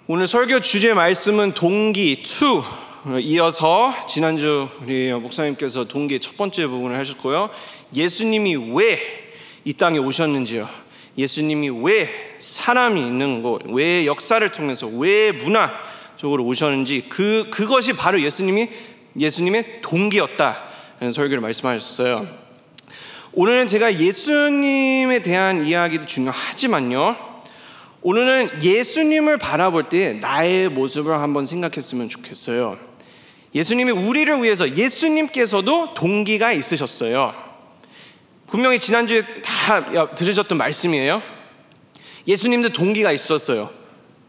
오늘 설교 주제 말씀은 동기 2 이어서 지난주 우리 목사님께서 동기 첫 번째 부분을 하셨고요. 예수님이 왜 이 땅에 오셨는지요, 예수님이 왜 사람이 있는 것, 왜 역사를 통해서 왜 문화적으로 오셨는지 그것이 바로 예수님의 동기였다라는 설교를 말씀하셨어요. 오늘은 제가 예수님에 대한 이야기도 중요하지만요, 오늘은 예수님을 바라볼 때 나의 모습을 한번 생각했으면 좋겠어요. 예수님이 우리를 위해서, 예수님께서도 동기가 있으셨어요. 분명히 지난주에 다 들으셨던 말씀이에요. 예수님도 동기가 있었어요.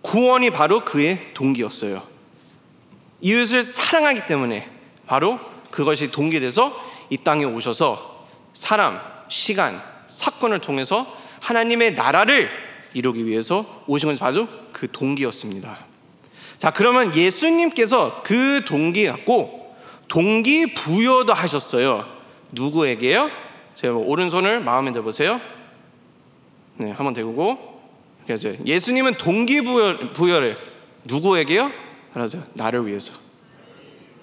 구원이 바로 그의 동기였어요. 이웃을 사랑하기 때문에 바로 그것이 동기돼서 이 땅에 오셔서 사람, 시간, 사건을 통해서 하나님의 나라를 이루기 위해서 오신 것이 바로 그 동기였습니다. 자, 그러면 예수님께서 그 동기 갖고 동기 부여도 하셨어요. 누구에게요? 제가 오른손을 마음에 대보세요. 네, 한번 대고 그래서 예수님은 동기 부여를 누구에게요? 따라하세요. 나를 위해서.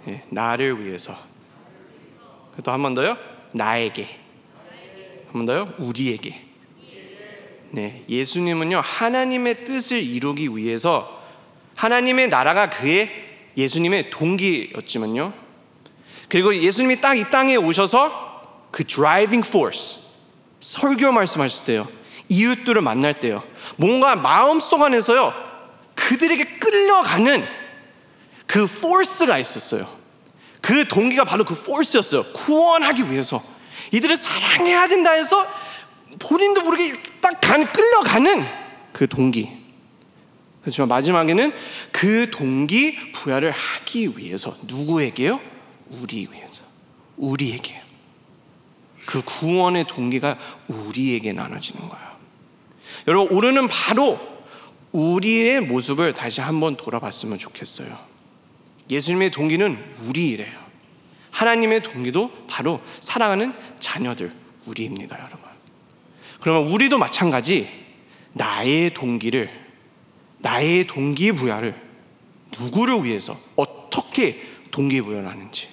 네, 나를 위해서. 또 한 번 더요. 나에게. 한 번 더요. 우리에게. 네, 예수님은요, 하나님의 뜻을 이루기 위해서 하나님의 나라가 예수님의 동기였지만요, 그리고 예수님이 딱 이 땅에 오셔서 그 driving force, 설교 말씀하실 때요, 이웃들을 만날 때요, 뭔가 마음속 안에서요 그들에게 끌려가는 그 force가 있었어요. 그 동기가 바로 그 force였어요. 구원하기 위해서 이들을 사랑해야 된다 해서 본인도 모르게 딱 끌려가는 그 동기. 그렇지만 마지막에는 그 동기 부여를 하기 위해서 누구에게요? 우리에게요. 그 구원의 동기가 우리에게 나눠지는 거예요. 여러분, 오늘은 바로 우리의 모습을 다시 한번 돌아봤으면 좋겠어요. 예수님의 동기는 우리이래요. 하나님의 동기도 바로 사랑하는 자녀들, 우리입니다, 여러분. 그러면 우리도 마찬가지 나의 동기부여를 누구를 위해서 어떻게 동기부여를 하는지,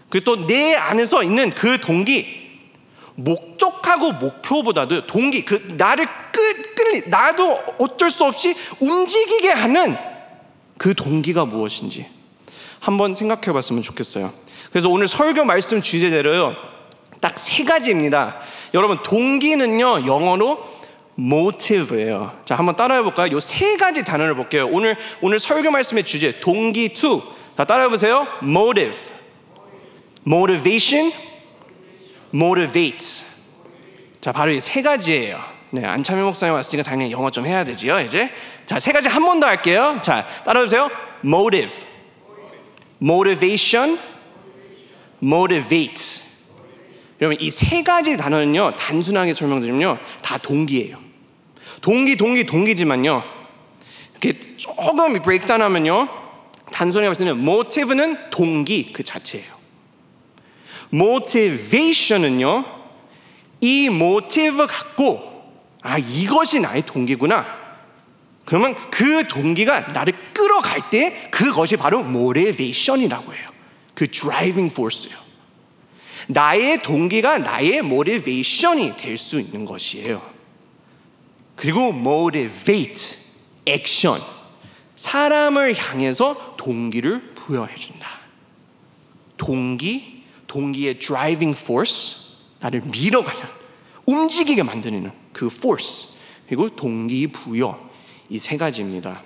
그리고 또 내 안에서 있는 그 동기, 목적하고 목표보다도 동기, 나를 나도 어쩔 수 없이 움직이게 하는 그 동기가 무엇인지 한번 생각해 봤으면 좋겠어요. 그래서 오늘 설교 말씀 주제대로요, 딱 3가지입니다. 여러분, 동기는요 영어로 motive예요. 자, 한번 따라해 볼까요? 요 3가지 단어를 볼게요. 오늘 설교 말씀의 주제 동기 2. 자, 따라해 보세요. motive, motivation, motivate. 자, 바로 이 3가지예요. 네, 안창민 목사님 왔으니까 당연히 영어 좀 해야 되지요, 이제. 자, 3가지 한 번 더 할게요. 자, 따라해 보세요. motive, motivation, motivate. 여러분, 이 3가지 단어는요, 단순하게 설명드리면요, 다 동기예요. 동기지만요, 이렇게 조금 브레이크다운 하면요, 단순하게 봤을 때는 motive는 동기 그 자체예요. motivation은요, 이 motive 갖고 이것이 나의 동기구나, 그러면 그 동기가 나를 끌어갈 때 그것이 바로 motivation이라고 해요. 그 driving force예요. 나의 동기가 나의 motivation이 될 수 있는 것이에요. 그리고 motivate, action, 사람을 향해서 동기를 부여해준다. 동기의 driving force, 나를 밀어가는, 움직이게 만드는 그 force, 그리고 동기 부여, 이 3가지입니다.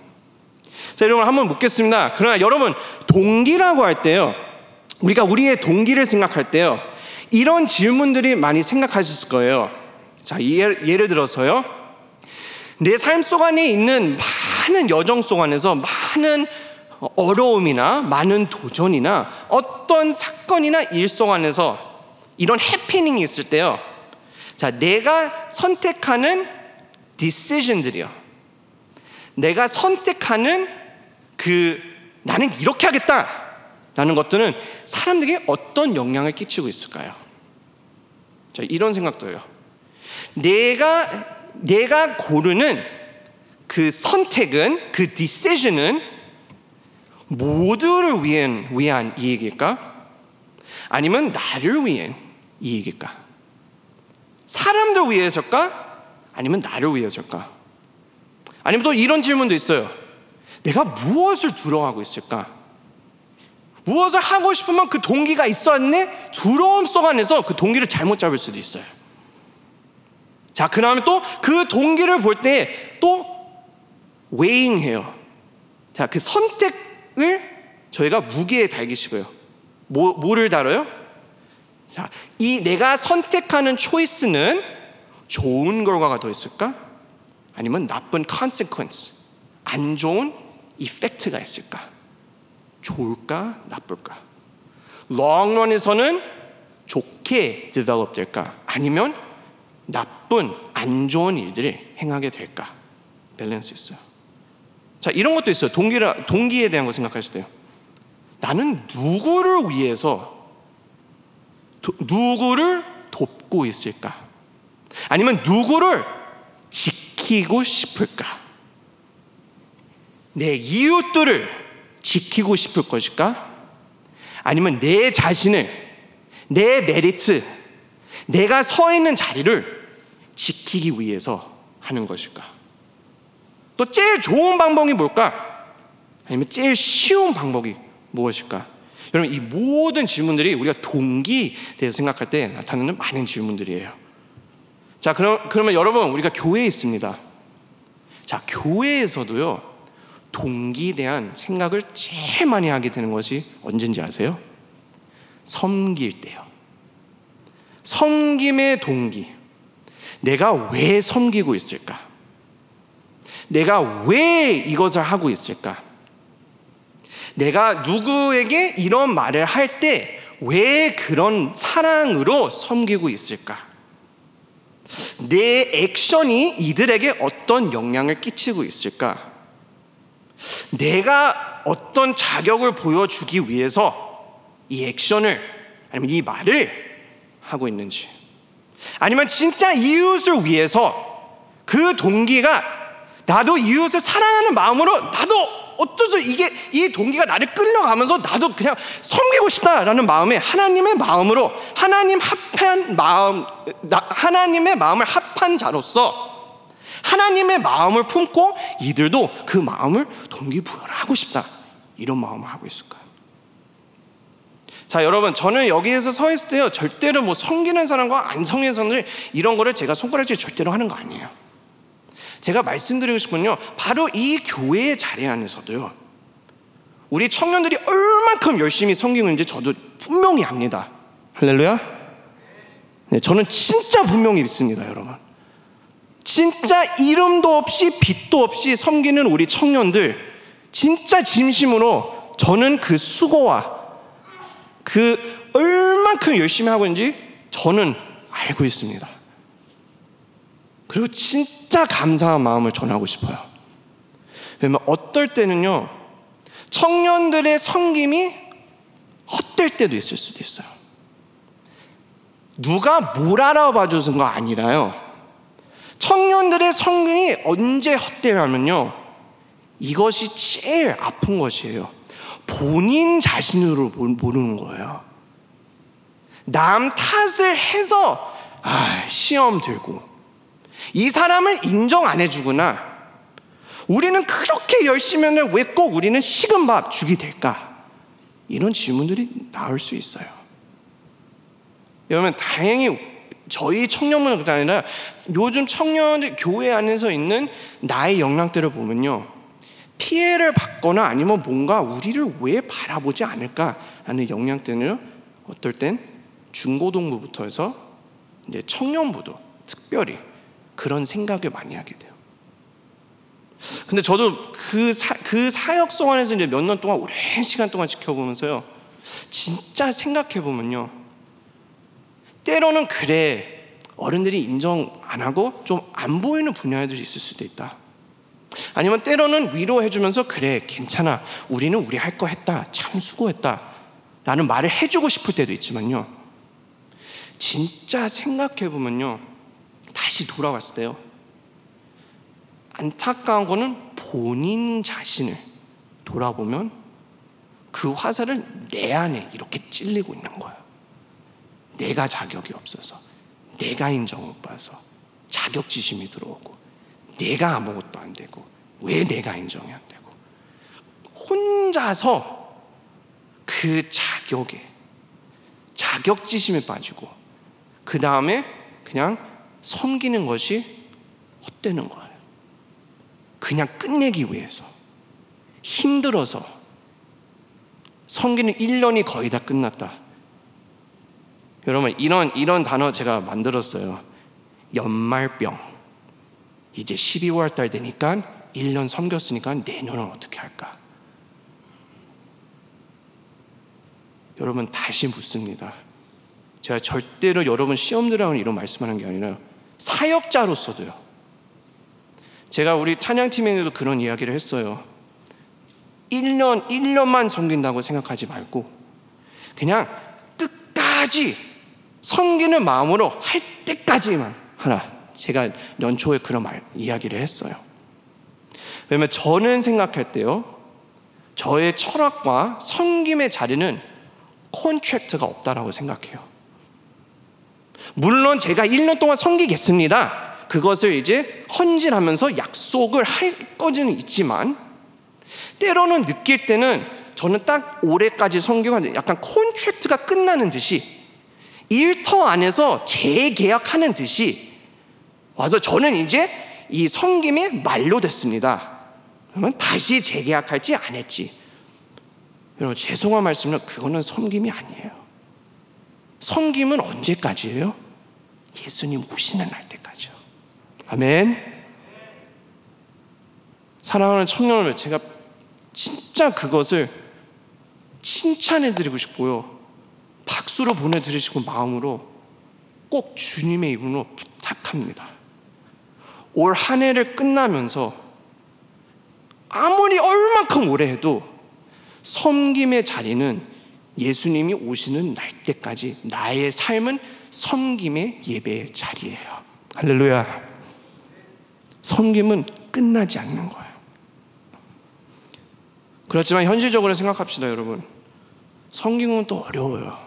자, 여러분, 한번 묻겠습니다. 그러나 여러분, 동기라고 할 때요, 우리가 우리의 동기를 생각할 때요, 이런 질문들이 많이 생각하셨을 거예요. 자, 예를 들어서요, 내 삶 속 안에 있는 많은 여정 속 안에서 많은 어려움이나 많은 도전이나 어떤 사건이나 일 속 안에서 이런 해피닝이 있을 때요, 자, 내가 선택하는 decision들이요, 내가 선택하는 나는 이렇게 하겠다라는 것들은 사람들에게 어떤 영향을 끼치고 있을까요? 자, 이런 생각도 해요. 내가 고르는 그 선택은, 그 decision은 모두를 위한 이익일까? 아니면 나를 위한 이익일까? 사람들 위해서일까? 아니면 나를 위해서일까? 아니면 또 이런 질문도 있어요. 내가 무엇을 두려워하고 있을까? 무엇을 하고 싶으면 그 동기가 있었네? 두려움 속 안에서 그 동기를 잘못 잡을 수도 있어요. 자, 그 다음에 또 그 동기를 볼 때 또 웨잉해요. 자, 그 선택을 저희가 무게에 달기시고요. 뭐를 다뤄요? 자, 이 내가 선택하는 초이스는 좋은 결과가 더 있을까? 아니면 나쁜 consequence, 안 좋은 이펙트가 있을까? 좋을까? 나쁠까? 롱런에서는 좋게 develop 될까? 아니면 나쁜, 안 좋은 일들을 행하게 될까? 밸런스 있어요. 자, 이런 것도 있어요. 동기에 대한 거 생각하실 때요. 나는 누구를 위해서 누구를 돕고 있을까? 아니면 누구를 지키고 싶을까? 내 이웃들을 지키고 싶을 것일까? 아니면 내 자신을, 내 메리트, 내가 서 있는 자리를 지키기 위해서 하는 것일까? 또 제일 좋은 방법이 뭘까? 아니면 제일 쉬운 방법이 무엇일까? 여러분, 이 모든 질문들이 우리가 동기에 대해서 생각할 때 나타나는 많은 질문들이에요. 자, 그러면 여러분, 우리가 교회에 있습니다. 자, 교회에서도요, 동기에 대한 생각을 제일 많이 하게 되는 것이 언제인지 아세요? 섬길 때요. 섬김의 동기. 내가 왜 섬기고 있을까? 내가 왜 이것을 하고 있을까? 내가 누구에게 이런 말을 할 때 왜 그런 사랑으로 섬기고 있을까? 내 액션이 이들에게 어떤 영향을 끼치고 있을까? 내가 어떤 자격을 보여주기 위해서 이 액션을, 아니면 이 말을 하고 있는지, 아니면 진짜 이웃을 위해서 그 동기가 나도 이웃을 사랑하는 마음으로, 나도 어쩌죠, 이 동기가 나를 끌려가면서 나도 그냥 섬기고 싶다라는 마음에 하나님의 마음으로, 하나님의 마음을 합한 자로서 하나님의 마음을 품고 이들도 그 마음을 동기부여를 하고 싶다, 이런 마음을 하고 있을까요? 자, 여러분, 저는 여기에서 서 있을 때요, 절대로 뭐 섬기는 사람과 안 섬기는 사람들 이런 거를 제가 손가락질 절대로 하는 거 아니에요. 제가 말씀드리고 싶은 건요, 바로 이 교회의 자리 안에서도요, 우리 청년들이 얼만큼 열심히 섬기고 있는지 저도 분명히 압니다. 할렐루야. 네, 저는 진짜 분명히 믿습니다, 여러분. 진짜 이름도 없이 빛도 없이 섬기는 우리 청년들, 진짜 진심으로 저는 그 수고와 그 얼만큼 열심히 하고 있는지 저는 알고 있습니다. 그리고 진짜 감사한 마음을 전하고 싶어요. 왜냐면 어떨 때는요, 청년들의 섬김이 헛될 때도 있을 수도 있어요. 누가 뭘 알아봐 주는 거 아니라요, 청년들의 섬김이 언제 헛되냐면요, 이것이 제일 아픈 것이에요. 본인 자신으로 모르는 거예요. 남 탓을 해서 시험 들고, 이 사람을 인정 안 해주구나, 우리는 그렇게 열심히 하는데 왜 꼭 우리는 식은 밥 죽이 될까? 이런 질문들이 나올 수 있어요. 여러분, 다행히 저희 청년문은 그게 아니라 요즘 청년들 교회 안에서 있는 나의 영향들을 보면요, 피해를 받거나 아니면 뭔가 우리를 왜 바라보지 않을까라는 영향들을 어떨 땐 중고등부부터 해서 이제 청년부도 특별히 그런 생각을 많이 하게 돼요. 근데 저도 그 사역성 안에서 이제 몇 년 동안, 오랜 시간 동안 지켜보면서요, 진짜 생각해보면요, 때로는 그래, 어른들이 인정 안 하고 좀 안 보이는 분야들이 있을 수도 있다. 아니면 때로는 위로해주면서 그래, 괜찮아, 우리는 우리 할 거 했다, 참 수고했다 라는 말을 해주고 싶을 때도 있지만요, 진짜 생각해보면요, 다시 돌아왔을 때요, 안타까운 거는 본인 자신을 돌아보면 그 화살은 내 안에 이렇게 찔리고 있는 거예요. 내가 자격이 없어서, 내가 인정 못 받아서 자격지심이 들어오고, 내가 아무것도 안 되고, 왜 내가 인정이 안 되고, 혼자서 그 자격지심에 빠지고, 그 다음에 그냥 섬기는 것이 헛되는 거예요. 그냥 끝내기 위해서, 힘들어서 섬기는 1년이 거의 다 끝났다. 여러분, 이런 단어 제가 만들었어요. 연말병. 이제 12월 달 되니까 1년 섬겼으니까 내년은 어떻게 할까? 여러분, 다시 묻습니다. 제가 절대로 여러분 시험 들어가는 이런 말씀하는 게 아니라 사역자로서도요. 제가 우리 찬양팀에도 그런 이야기를 했어요. 1년만 섬긴다고 생각하지 말고 그냥 끝까지 섬기는 마음으로 할 때까지만 하라. 제가 연초에 그런 이야기를 했어요. 왜냐면 저는 생각할 때요, 저의 철학과 섬김의 자리는 콘트랙트가 없다라고 생각해요. 물론 제가 1년 동안 섬기겠습니다. 그것을 이제 헌신하면서 약속을 할 거지는 있지만, 때로는 느낄 때는 저는 딱 올해까지 섬기고 약간 콘트랙트가 끝나는 듯이, 일터 안에서 재계약하는 듯이 와서 저는 이제 이 섬김이 만료됐습니다. 그러면 다시 재계약할지 안 할지. 여러분, 죄송한 말씀은 그거는 섬김이 아니에요. 섬김은 언제까지예요? 예수님 오시는 날 때까지요. 아멘. 사랑하는 청년을, 제가 진짜 그것을 칭찬해드리고 싶고요, 박수로 보내드리시고 마음으로 꼭 주님의 이름으로 부탁합니다. 올 한 해를 끝나면서 아무리 얼만큼 오래 해도 섬김의 자리는 예수님이 오시는 날 때까지 나의 삶은 섬김의 예배의 자리예요. 할렐루야. 섬김은 끝나지 않는 거예요. 그렇지만 현실적으로 생각합시다, 여러분. 섬김은 또 어려워요.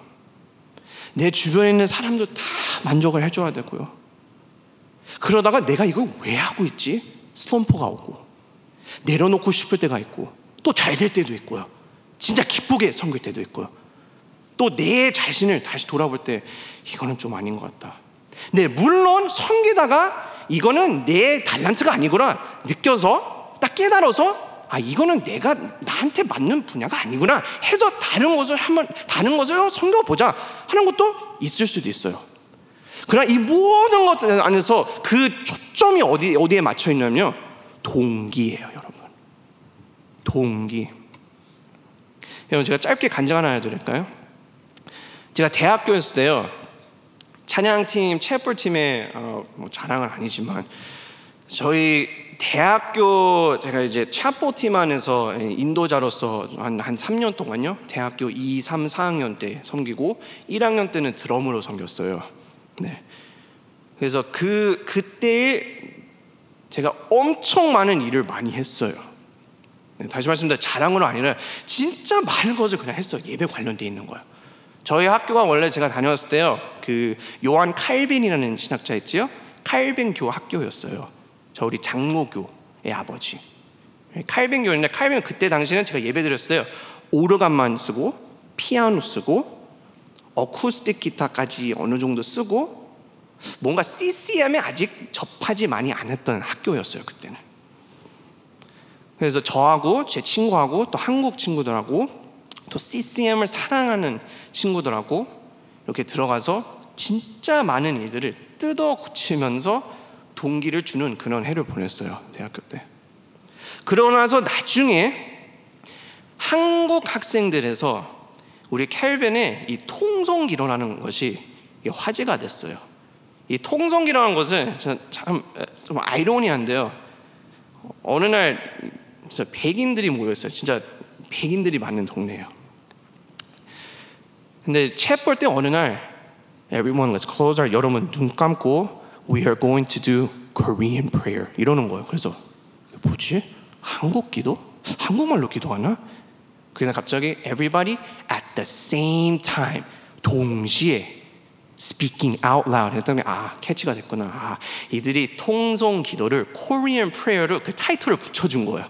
내 주변에 있는 사람도 다 만족을 해줘야 되고요. 그러다가 내가 이걸 왜 하고 있지? 슬럼프가 오고, 내려놓고 싶을 때가 있고, 또 잘 될 때도 있고요. 진짜 기쁘게 섬길 때도 있고요. 또 내 자신을 다시 돌아볼 때 이거는 좀 아닌 것 같다. 네, 물론 섬기다가 이거는 내 달란트가 아니구나 느껴서, 딱 깨달아서 이거는 내가 나한테 맞는 분야가 아니구나 해서 다른 것을 섬겨보자 하는 것도 있을 수도 있어요. 그러나 이 모든 것 안에서 그 초점이 어디에 맞춰 있냐면요, 동기예요, 여러분. 동기. 여러분, 제가 짧게 간증 하나 해드릴까요? 제가 대학교 있을 때요, 찬양팀, 채플팀의 자랑은 아니지만, 저희 대학교, 제가 이제 차포팀 안에서 인도자로서 한 3년 동안요, 대학교 2, 3, 4학년 때 섬기고 1학년 때는 드럼으로 섬겼어요. 네. 그래서 그때 제가 엄청 많은 일을 많이 했어요. 네, 다시 말씀드리면 자랑으로 아니라 진짜 많은 것을 그냥 했어요. 예배 관련돼 있는 거예요. 저희 학교가 원래 제가 다녔을 때요, 그 요한 칼빈이라는 신학자 있지요? 칼빈교 학교였어요. 저 우리 장로교의 아버지. 칼빈교인데, 칼빈은 그때 당시에는 제가 예배 드렸을 때 오르간만 쓰고 피아노 쓰고 어쿠스틱 기타까지 어느 정도 쓰고, 뭔가 CCM에 아직 접하지 많이 않았던 학교였어요, 그때는. 그래서 저하고 제 친구하고 또 한국 친구들하고 또 CCM을 사랑하는 친구들하고 이렇게 들어가서 진짜 많은 일들을 뜯어 고치면서 동기를 주는 그런 해를 보냈어요, 대학교 때. 그러고 나서 나중에 한국 학생들에서 우리 켈빈의 이 통성기로라는 것이 화제가 됐어요. 이 통성기라는 것은 참 좀 아이러니한데요, 어느 날 진짜 백인들이 모였어요. 진짜 백인들이 많은 동네예요. 근데 책 볼 때 어느 날 Everyone let's close our, 여러분 눈 감고 We are going to do Korean prayer 이러는 거예요. 그래서 뭐지? 한국 기도? 한국말로 기도하나? 그냥 갑자기 everybody at the same time, 동시에 speaking out loud 했더니 캐치가 됐구나. 이들이 통성 기도를 Korean prayer로 그 타이틀을 붙여준 거예요.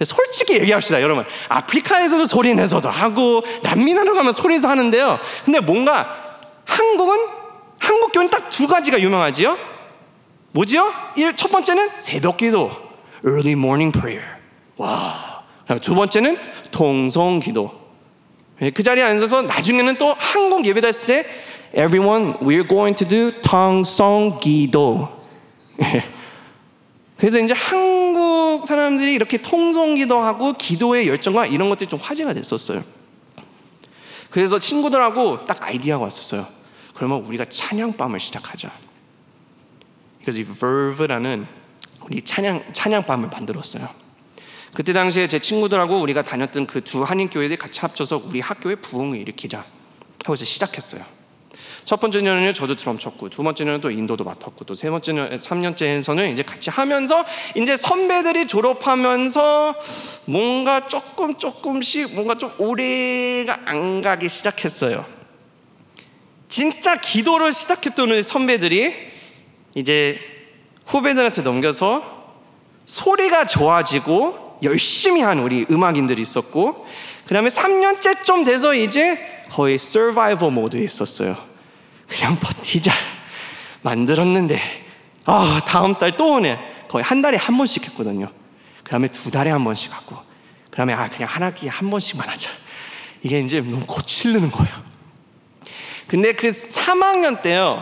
솔직히 얘기합시다, 여러분. 아프리카에서도 소리 내서도 하고 남미나라 가면 소리내서 하는데요. 근데 뭔가 한국 교회는 딱 두 가지가 유명하지요. 뭐지요? 첫 번째는 새벽 기도, early morning prayer. 와. 두 번째는 통성 기도. 그 자리에 앉아서 나중에는 또 한국 예배 드렸을 때 everyone, we're going to do 통성 기도. 그래서 이제 한국 사람들이 이렇게 통성 기도하고 기도의 열정과 이런 것들이 좀 화제가 됐었어요. 그래서 친구들하고 딱 아이디어가 왔었어요. 그러면 우리가 찬양밤을 시작하자. 그래서 이 Verve라는 우리 찬양밤을 만들었어요. 그때 당시에 제 친구들하고 우리가 다녔던 그 두 한인교회들이 같이 합쳐서 우리 학교에 부흥을 일으키자 하고 이제 시작했어요. 첫 번째 년에는 저도 드럼 쳤고, 두 번째 년은 또 인도도 맡았고, 또 세 번째 년, 3년째에서는 이제 같이 하면서 이제 선배들이 졸업하면서 뭔가 조금씩 뭔가 좀 오래가 안 가기 시작했어요. 진짜 기도를 시작했던 우리 선배들이 이제 후배들한테 넘겨서 소리가 좋아지고 열심히 한 우리 음악인들이 있었고, 그 다음에 3년째쯤 돼서 이제 거의 서바이벌 모드에 있었어요. 그냥 버티자 만들었는데 다음 달 또 오네. 거의 한 달에 한 번씩 했거든요. 그 다음에 두 달에 한 번씩 하고, 그 다음에 그냥 한 학기에 한 번씩만 하자. 이게 이제 너무 고치르는 거예요. 근데 그 3학년 때요,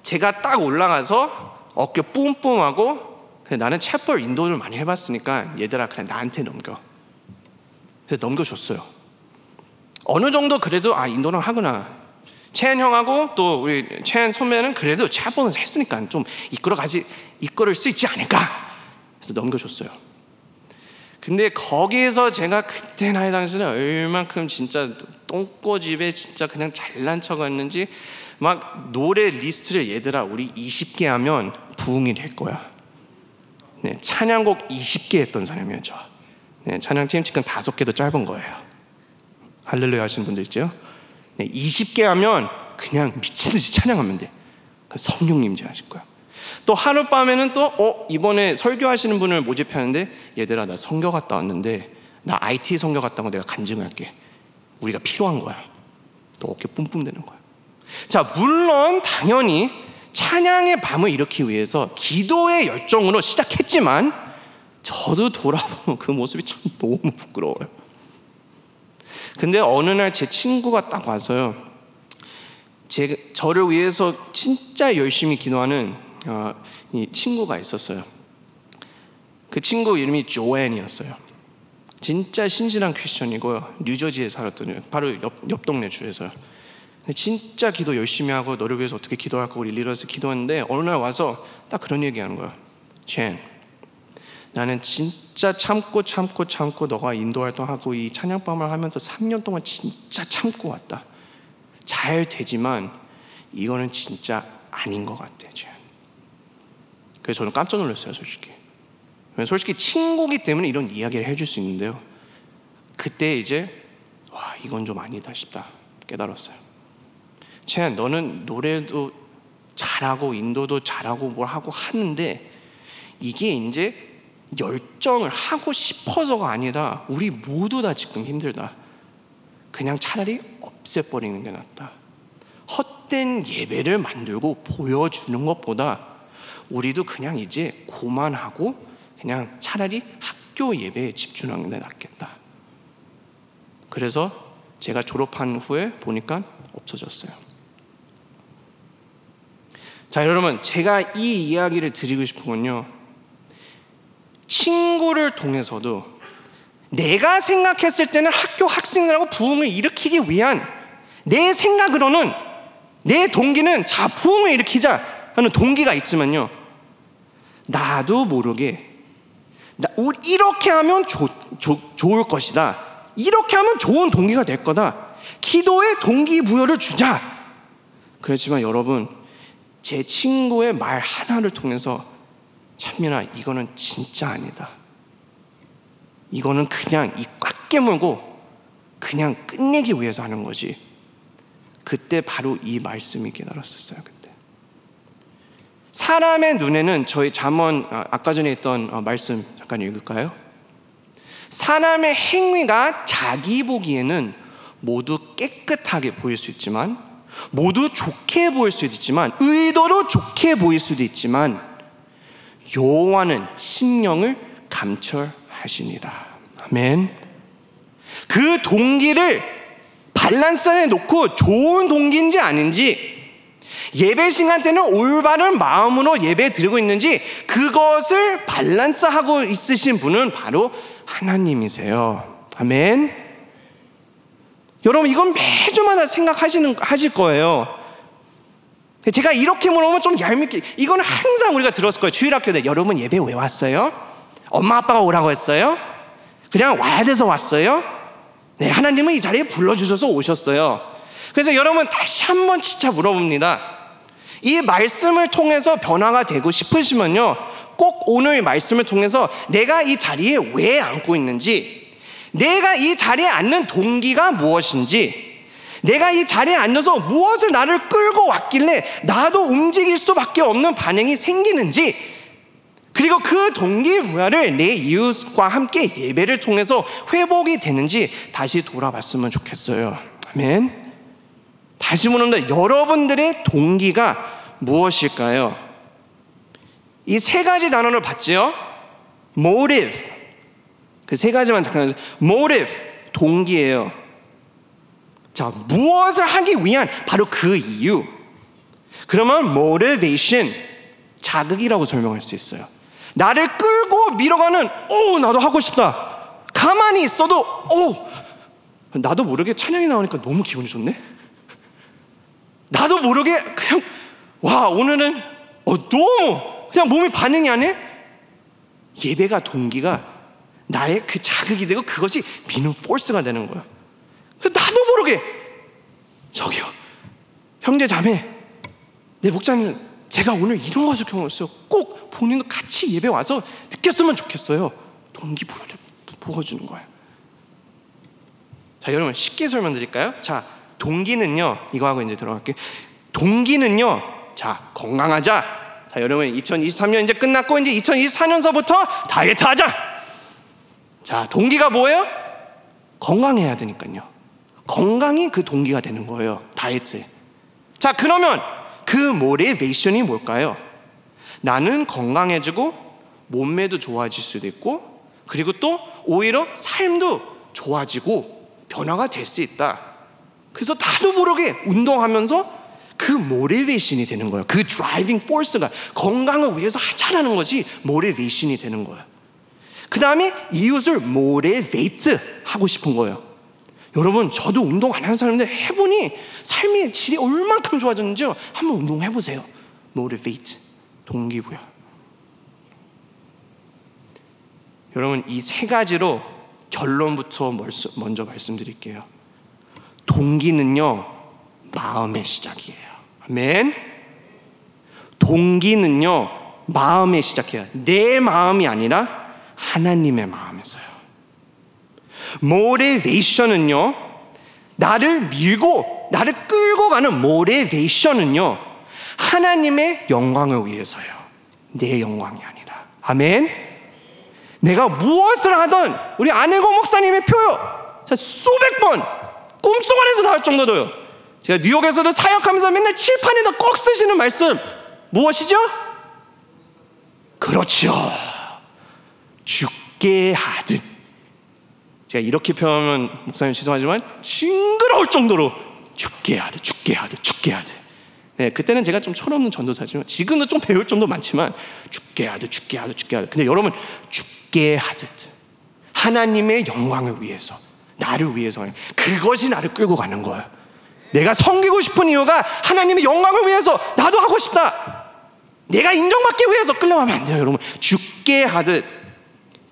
제가 딱 올라가서 어깨 뿜뿜하고, 나는 챗벌 인도를 많이 해봤으니까 얘들아 그냥 나한테 넘겨. 그래서 넘겨줬어요. 어느 정도 그래도 인도랑 하구나. 채연 형하고 또 우리 채연 선배는 그래도 챗벌을 했으니까 좀 이끌을 수 있지 않을까. 그래서 넘겨줬어요. 근데 거기에서 제가 그때 나이 당시에는 얼만큼 진짜 똥꼬집에 진짜 그냥 잘난 척했는지, 막 노래 리스트를 얘들아 우리 20개 하면 부흥이 될 거야. 네, 찬양곡 20개 했던 사람이었죠. 네, 찬양팀 지금 5개도 짧은 거예요. 할렐루야 하시는 분들 있죠? 네, 20개 하면 그냥 미친듯이 찬양하면 돼. 성령님 제하실 거야. 또 하룻밤에는 또 이번에 설교하시는 분을 모집하는데, 얘들아 나 선교 갔다 왔는데 나 IT 선교 갔다고 내가 간증할게. 우리가 필요한 거야. 또 어깨 뿜뿜 되는 거야. 자, 물론 당연히 찬양의 밤을 일으키기 위해서 기도의 열정으로 시작했지만, 저도 돌아보면 그 모습이 참 너무 부끄러워요. 근데 어느 날 제 친구가 딱 와서요, 저를 위해서 진짜 열심히 기도하는 이 친구가 있었어요. 그 친구 이름이 조앤이었어요. 진짜 신실한 크리스천이고요, 뉴저지에 살았더니 바로 옆 동네 주에서요. 진짜 기도 열심히 하고 너를 위해서 어떻게 기도할까 우리 리더스 기도했는데, 어느 날 와서 딱 그런 얘기하는 거야. 젠, 나는 진짜 참고 너가 인도 활동하고 이 찬양밤을 하면서 3년 동안 진짜 참고 왔다. 잘 되지만 이거는 진짜 아닌 것 같아, 젠. 그래서 저는 깜짝 놀랐어요, 솔직히. 솔직히 친구기 때문에 이런 이야기를 해줄 수 있는데요, 그때 이제 이건 좀 아니다 싶다 깨달았어요. 채연, 너는 노래도 잘하고 인도도 잘하고 뭘 하고 하는데, 이게 이제 열정을 하고 싶어서가 아니라 우리 모두 다 지금 힘들다. 그냥 차라리 없애버리는 게 낫다. 헛된 예배를 만들고 보여주는 것보다 우리도 그냥 이제 고만하고 그냥 차라리 학교 예배에 집중하는 게 낫겠다. 그래서 제가 졸업한 후에 보니까 없어졌어요. 자, 여러분, 제가 이 이야기를 드리고 싶은 건요, 친구를 통해서도 내가 생각했을 때는 학교 학생들하고 부흥을 일으키기 위한 내 생각으로는, 내 동기는 부흥을 일으키자 하는 동기가 있지만요, 나도 모르게 이렇게 하면 좋을 것이다, 이렇게 하면 좋은 동기가 될 거다, 기도의 동기부여를 주자. 그렇지만 여러분, 제 친구의 말 하나를 통해서, 찬민아 이거는 진짜 아니다, 이거는 그냥 이 꽉 깨물고 그냥 끝내기 위해서 하는 거지. 그때 바로 이 말씀이 깨달았었어요. 그때 사람의 눈에는, 저희 잠언 아까 전에 했던 말씀 잠깐 읽을까요? 사람의 행위가 자기 보기에는 모두 깨끗하게 보일 수 있지만, 모두 좋게 보일 수도 있지만, 의도로 좋게 보일 수도 있지만, 여호와는 심령을 감찰하시니라. 아멘. 그 동기를 밸런스에 놓고 좋은 동기인지 아닌지, 예배 시간 때는 올바른 마음으로 예배 드리고 있는지, 그것을 밸런스하고 있으신 분은 바로 하나님이세요. 아멘. 여러분, 이건 매주마다 하실 거예요. 제가 이렇게 물으면 좀 얄밉게, 이건 항상 우리가 들었을 거예요. 주일학교 때 여러분 예배 왜 왔어요? 엄마 아빠가 오라고 했어요? 그냥 와야 돼서 왔어요? 네, 하나님은 이 자리에 불러주셔서 오셨어요. 그래서 여러분 다시 한번 진짜 물어봅니다. 이 말씀을 통해서 변화가 되고 싶으시면요, 꼭 오늘 말씀을 통해서 내가 이 자리에 왜 앉고 있는지, 내가 이 자리에 앉는 동기가 무엇인지, 내가 이 자리에 앉아서 무엇을 나를 끌고 왔길래 나도 움직일 수밖에 없는 반응이 생기는지, 그리고 그 동기부여를 내 이웃과 함께 예배를 통해서 회복이 되는지 다시 돌아봤으면 좋겠어요. 아멘. 다시 묻는다. 여러분들의 동기가 무엇일까요? 이 세 가지 단어를 봤지요? motive, 그 세 가지만 잠깐. motive, 동기예요. 자, 무엇을 하기 위한 바로 그 이유. 그러면 motivation, 자극이라고 설명할 수 있어요. 나를 끌고 밀어가는, 나도 하고 싶다. 가만히 있어도 나도 모르게 찬양이 나오니까 너무 기분이 좋네. 나도 모르게 그냥 오늘은 너무 그냥 몸이 반응이 안 해. 예배가 동기가 나의 그 자극이 되고 그것이 미는 포스가 되는 거야. 나도 모르게 저기요, 형제 자매, 내 목사님, 제가 오늘 이런 것을 경험했어요. 꼭 본인도 같이 예배 와서 느꼈으면 좋겠어요. 동기부여를 부어주는 거예요. 자, 여러분 쉽게 설명드릴까요? 자, 동기는요, 이거 하고 이제 들어갈게요. 동기는요, 자, 건강하자. 자, 여러분 2023년 이제 끝났고 이제 2024년서부터 다이어트 하자. 자, 동기가 뭐예요? 건강해야 되니까요. 건강이 그 동기가 되는 거예요, 다이어트에. 자, 그러면 그 모티베이션이 뭘까요? 나는 건강해지고 몸매도 좋아질 수도 있고, 그리고 또 오히려 삶도 좋아지고 변화가 될 수 있다. 그래서 나도 모르게 운동하면서 그 모티베이션이 되는 거예요. 그 드라이빙 포스가 건강을 위해서 하자라는 것이 모티베이션이 되는 거예요. 그 다음에 이웃을 모티베이트 하고 싶은 거예요. 여러분, 저도 운동 안 하는 사람인데 해보니 삶의 질이 얼만큼 좋아졌는지요. 한번 운동해보세요. 모티베이트, 동기부여. 여러분, 이 세 가지로 결론부터 먼저 말씀드릴게요. 동기는요, 마음의 시작이에요. 아멘. 동기는요, 마음의 시작이에요. 내 마음이 아니라 하나님의 마음에서요. 모티베이션은요, 나를 밀고 나를 끌고 가는 모티베이션은요, 하나님의 영광을 위해서요, 내 영광이 아니라. 아멘. 내가 무엇을 하든 우리 안혜고 목사님의 표요, 수백 번 꿈속 안에서 나올 정도로요. 제가 뉴욕에서도 사역하면서 맨날 칠판에다 꼭 쓰시는 말씀 무엇이죠? 그렇죠. 죽게 하듯. 제가 이렇게 표현하면 목사님 죄송하지만 징그러울 정도로 죽게 하듯, 죽게 하듯, 죽게 하듯. 네, 그때는 제가 좀 철없는 전도사지만 지금도 좀 배울 점도 많지만 죽게 하듯, 죽게 하듯, 죽게 하듯. 근데 여러분, 죽게 하듯 하나님의 영광을 위해서, 나를 위해서, 그것이 나를 끌고 가는 거예요. 내가 섬기고 싶은 이유가 하나님의 영광을 위해서, 나도 하고 싶다. 내가 인정받기 위해서 끌려가면 안 돼요. 여러분, 죽게 하듯.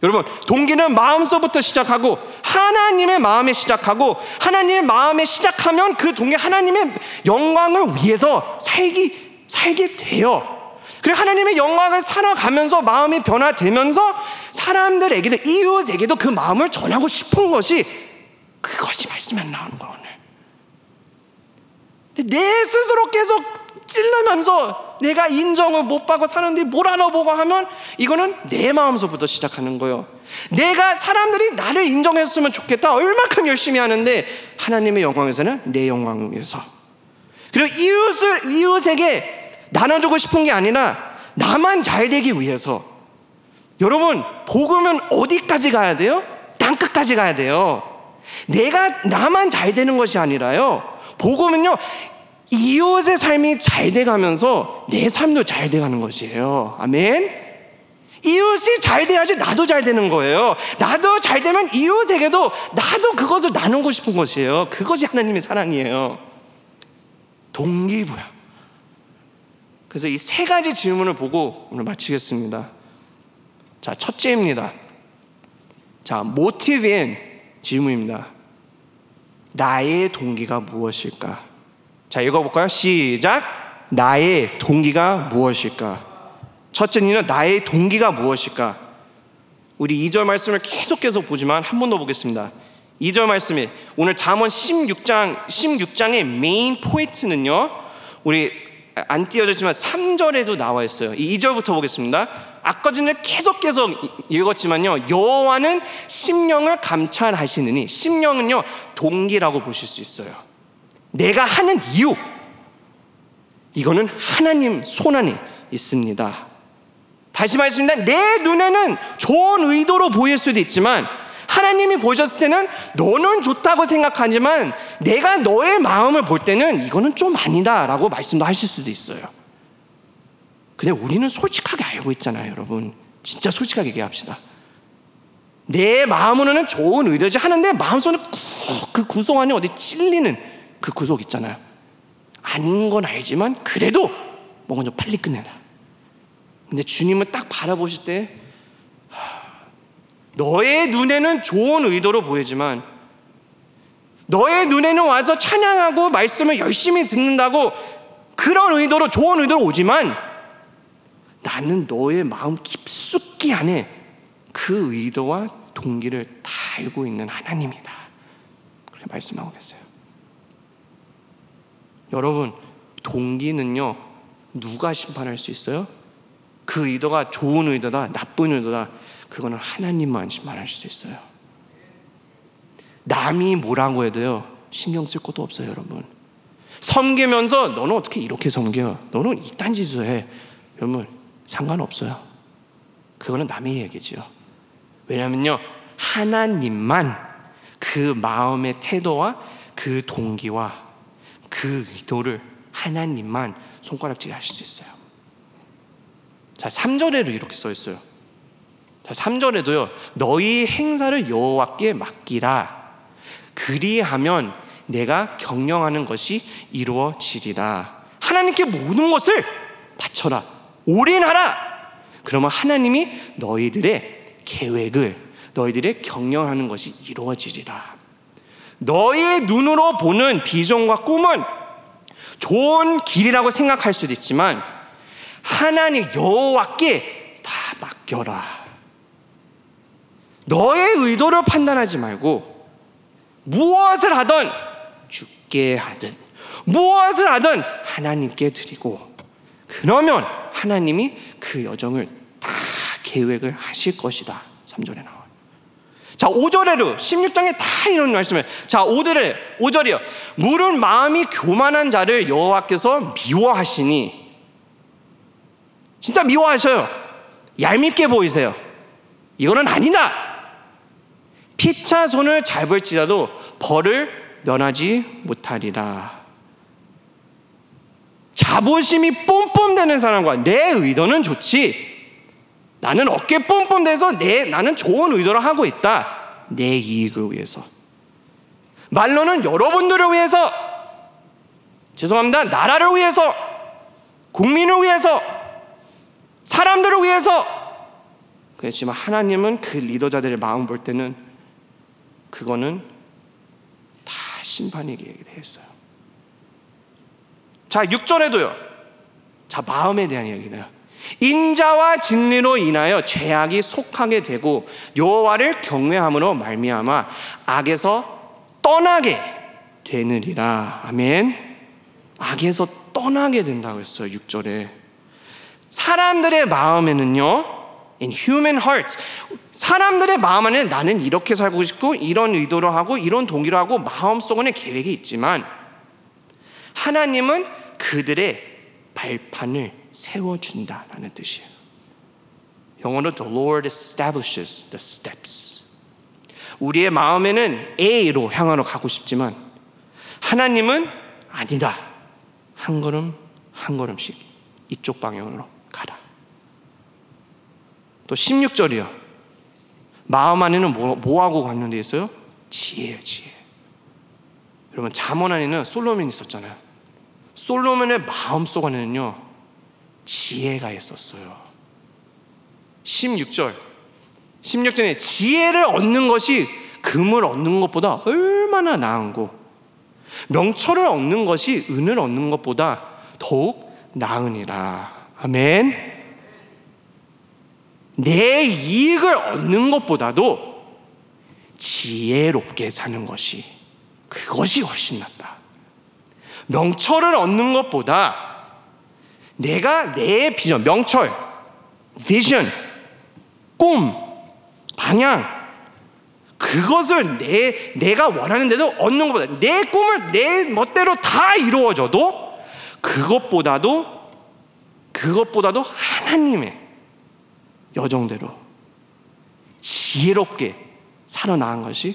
여러분, 동기는 마음서부터 시작하고 하나님의 마음에 시작하고, 하나님의 마음에 시작하면 그 동기 하나님의 영광을 위해서 살게 돼요. 그리고 하나님의 영광을 살아가면서 마음이 변화되면서 사람들에게도, 이웃에게도 그 마음을 전하고 싶은 것이, 그것이 말씀에 나오는 거야. 오늘 내 스스로 계속 찔르면서 내가 인정을 못 받고 사람들이 뭘 알아보고 하면 이거는 내 마음서부터 시작하는 거예요. 내가 사람들이 나를 인정했으면 좋겠다, 얼마큼 열심히 하는데 하나님의 영광에서는 내 영광을 위해서, 그리고 이웃에게 나눠주고 싶은 게 아니라 나만 잘 되기 위해서. 여러분, 복음은 어디까지 가야 돼요? 땅끝까지 가야 돼요. 나만 잘 되는 것이 아니라요, 복음은요, 이웃의 삶이 잘 돼가면서 내 삶도 잘 돼가는 것이에요. 아멘. 이웃이 잘 돼야지 나도 잘 되는 거예요. 나도 잘 되면 이웃에게도 나도 그것을 나누고 싶은 것이에요. 그것이 하나님의 사랑이에요. 동기부여. 그래서 이 세 가지 질문을 보고 오늘 마치겠습니다. 자, 첫째입니다. 자, 모티브인 질문입니다. 나의 동기가 무엇일까? 자, 읽어볼까요? 시작. 나의 동기가 무엇일까? 첫째는 나의 동기가 무엇일까? 우리 2절 말씀을 계속해서 보지만 한 번 더 보겠습니다. 2절 말씀이 오늘 잠언 16장의 메인 포인트는요, 우리 안 띄어졌지만 3절에도 나와 있어요. 이 2절부터 보겠습니다. 아까 전에 계속 읽었지만요, 여호와는 심령을 감찰하시느니, 심령은요 동기라고 보실 수 있어요. 내가 하는 이유, 이거는 하나님 손안에 있습니다. 다시 말씀드립니다. 내 눈에는 좋은 의도로 보일 수도 있지만 하나님이 보셨을 때는 너는 좋다고 생각하지만 내가 너의 마음을 볼 때는 이거는 좀 아니다 라고 말씀도 하실 수도 있어요. 근데 우리는 솔직하게 알고 있잖아요. 여러분, 진짜 솔직하게 얘기합시다. 내 마음으로는 좋은 의도지 하는데 마음속은 그 구석 안에 어디 찔리는 그 구석 있잖아요. 아닌 건 알지만 그래도 뭔가 좀 빨리 끝내라. 근데 주님은 딱 바라보실 때 너의 눈에는 좋은 의도로 보이지만, 너의 눈에는 와서 찬양하고 말씀을 열심히 듣는다고 그런 의도로, 좋은 의도로 오지만 나는 너의 마음 깊숙이 안에 그 의도와 동기를 다 알고 있는 하나님이다, 그렇게 말씀하고 계세요. 여러분, 동기는요 누가 심판할 수 있어요? 그 의도가 좋은 의도다, 나쁜 의도다, 그거는 하나님만 심판할 수 있어요. 남이 뭐라고 해도요 신경 쓸 것도 없어요. 여러분, 섬기면서 너는 어떻게 이렇게 섬겨, 너는 이딴 짓을 해, 여러분 상관없어요. 그거는 남의 얘기지요. 왜냐면요, 하나님만 그 마음의 태도와 그 동기와 그 의도를 하나님만 손가락질을 하실 수 있어요. 자, 3절에도 이렇게 써 있어요. 자, 3절에도요, 너희 행사를 여호와께 맡기라. 그리하면 내가 경영하는 것이 이루어지리라. 하나님께 모든 것을 바쳐라, 올인하라. 그러면 하나님이 너희들의 계획을, 너희들의 경영하는 것이 이루어지리라. 너의 눈으로 보는 비전과 꿈은 좋은 길이라고 생각할 수도 있지만 하나님 여호와께 다 맡겨라. 너의 의도를 판단하지 말고 무엇을 하든, 주께 하든 무엇을 하든 하나님께 드리고, 그러면 하나님이 그 여정을 다 계획을 하실 것이다. 3절에 나와요. 자, 5절에도 16장에 다 이런 말씀을. 자, 5절이요. 물은 마음이 교만한 자를 여호와께서 미워하시니. 진짜 미워하셔요. 얄밉게 보이세요. 이거는 아니다. 피차 손을 잡을지라도 벌을 면하지 못하리라. 자부심이 뽐뽐대는 사람과 내 의도는 좋지, 나는 어깨 뽐뽐대서 나는 좋은 의도를 하고 있다, 내 이익을 위해서, 말로는 여러분들을 위해서, 죄송합니다, 나라를 위해서, 국민을 위해서, 사람들을 위해서. 그렇지만 하나님은 그 리더자들의 마음 볼 때는 그거는 다 심판에게 얘기했어요. 자, 6절에도요. 자, 마음에 대한 이야기네요. 인자와 진리로 인하여 죄악이 속하게 되고 여호와를 경외함으로 말미암아 악에서 떠나게 되느니라. 아멘. 악에서 떠나게 된다고 했어요. 6절에. 사람들의 마음에는요, in human hearts, 사람들의 마음 안에 나는 이렇게 살고 싶고 이런 의도로 하고 이런 동기로 하고 마음속에는 계획이 있지만 하나님은 그들의 발판을 세워준다라는 뜻이에요. 영어로 The Lord establishes the steps. 우리의 마음에는 A로 향하러 가고 싶지만 하나님은 아니다. 한 걸음 한 걸음씩 이쪽 방향으로 가라. 또 16절이요. 마음 안에는 뭐하고 관련되어 있어요? 지혜예요, 지혜. 여러분, 잠언 안에는 솔로몬이 있었잖아요. 솔로몬의 마음속 안에는요, 지혜가 있었어요. 16절에 지혜를 얻는 것이 금을 얻는 것보다 얼마나 나은 고 명철을 얻는 것이 은을 얻는 것보다 더욱 나으니라. 아멘. 내 이익을 얻는 것보다도 지혜롭게 사는 것이, 그것이 훨씬 낫다. 명철을 얻는 것보다 내가 내 비전, 명철, 비전, 꿈, 방향, 그것을 내가 원하는 대로 얻는 것보다 내 꿈을 내 멋대로 다 이루어져도 그것보다도 하나님의 여정대로 지혜롭게 살아나간 것이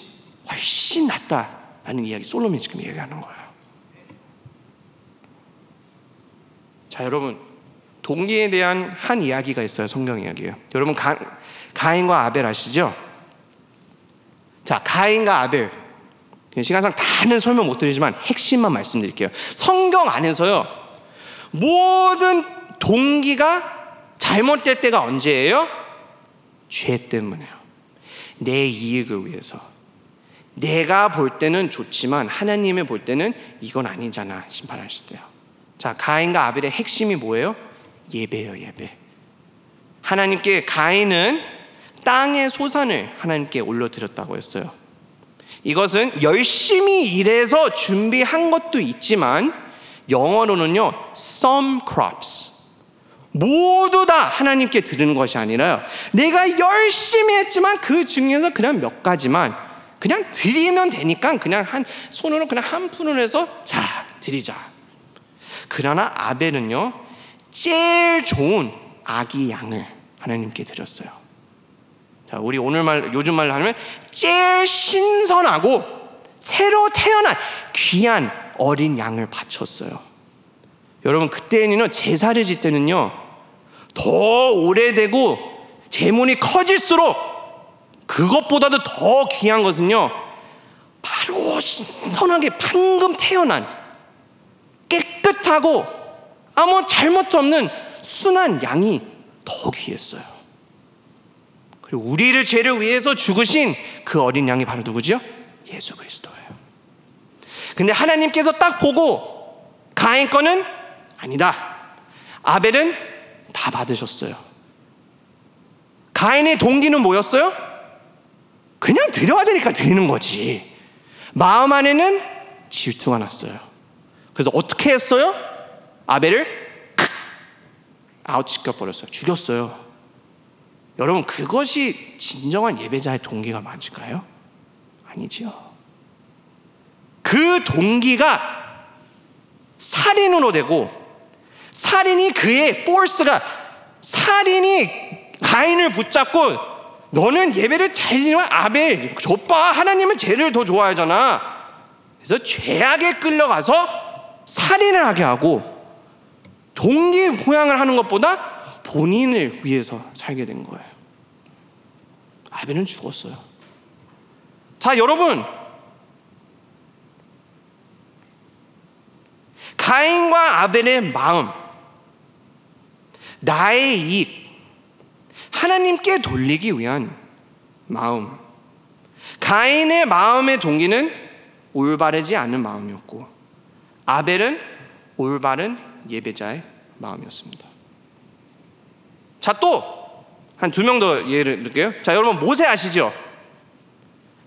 훨씬 낫다라는 이야기, 솔로몬이 지금 얘기하는 거예요. 자, 여러분, 동기에 대한 한 이야기가 있어요. 성경 이야기예요. 여러분, 가인과 아벨 아시죠? 자, 가인과 아벨, 시간상 다는 설명 못 드리지만 핵심만 말씀드릴게요. 성경 안에서요, 모든 동기가 잘못될 때가 언제예요? 죄 때문에요. 내 이익을 위해서. 내가 볼 때는 좋지만 하나님이 볼 때는 이건 아니잖아, 심판하실 때요. 자, 가인과 아벨의 핵심이 뭐예요? 예배예요, 예배. 하나님께 가인은 땅의 소산을 하나님께 올려드렸다고 했어요. 이것은 열심히 일해서 준비한 것도 있지만 영어로는요, some crops, 모두 다 하나님께 드리는 것이 아니라요, 내가 열심히 했지만 그 중에서 그냥 몇 가지만 그냥 드리면 되니까 그냥 손으로 그냥 한 푼을 해서 자, 드리자. 그러나 아벨은요, 제일 좋은 아기 양을 하나님께 드렸어요. 자, 우리 요즘 말로 하면 제일 신선하고 새로 태어난 귀한 어린 양을 바쳤어요. 여러분, 그때는 제사를 질 때는요, 더 오래되고 제물이 커질수록 그것보다도 더 귀한 것은요, 바로 신선하게 방금 태어난 깨끗하고 아무 잘못도 없는 순한 양이 더 귀했어요. 그리고 우리를 죄를 위해서 죽으신 그 어린 양이 바로 누구죠? 예수 그리스도예요. 근데 하나님께서 딱 보고 가인 거는 아니다, 아벨은 다 받으셨어요. 가인의 동기는 뭐였어요? 그냥 드려야 되니까 드리는 거지. 마음 안에는 질투가 났어요. 그래서 어떻게 했어요? 아벨을 아웃시켜버렸어요. 죽였어요. 여러분, 그것이 진정한 예배자의 동기가 맞을까요? 아니죠. 그 동기가 살인으로 되고, 살인이 그의 포스가, 살인이 가인을 붙잡고 너는 예배를 잘 드리면 아벨 좁봐, 하나님은 죄를 더 좋아하잖아. 그래서 죄악에 끌려가서 살인을 하게 하고 동기 모양을 하는 것보다 본인을 위해서 살게 된 거예요. 아벨은 죽었어요. 자, 여러분, 가인과 아벨의 마음, 나의 이익, 하나님께 돌리기 위한 마음. 가인의 마음의 동기는 올바르지 않은 마음이었고, 아벨은 올바른 예배자의 마음이었습니다. 자, 또 한 2명 더 예를 들게요. 자, 여러분 모세 아시죠?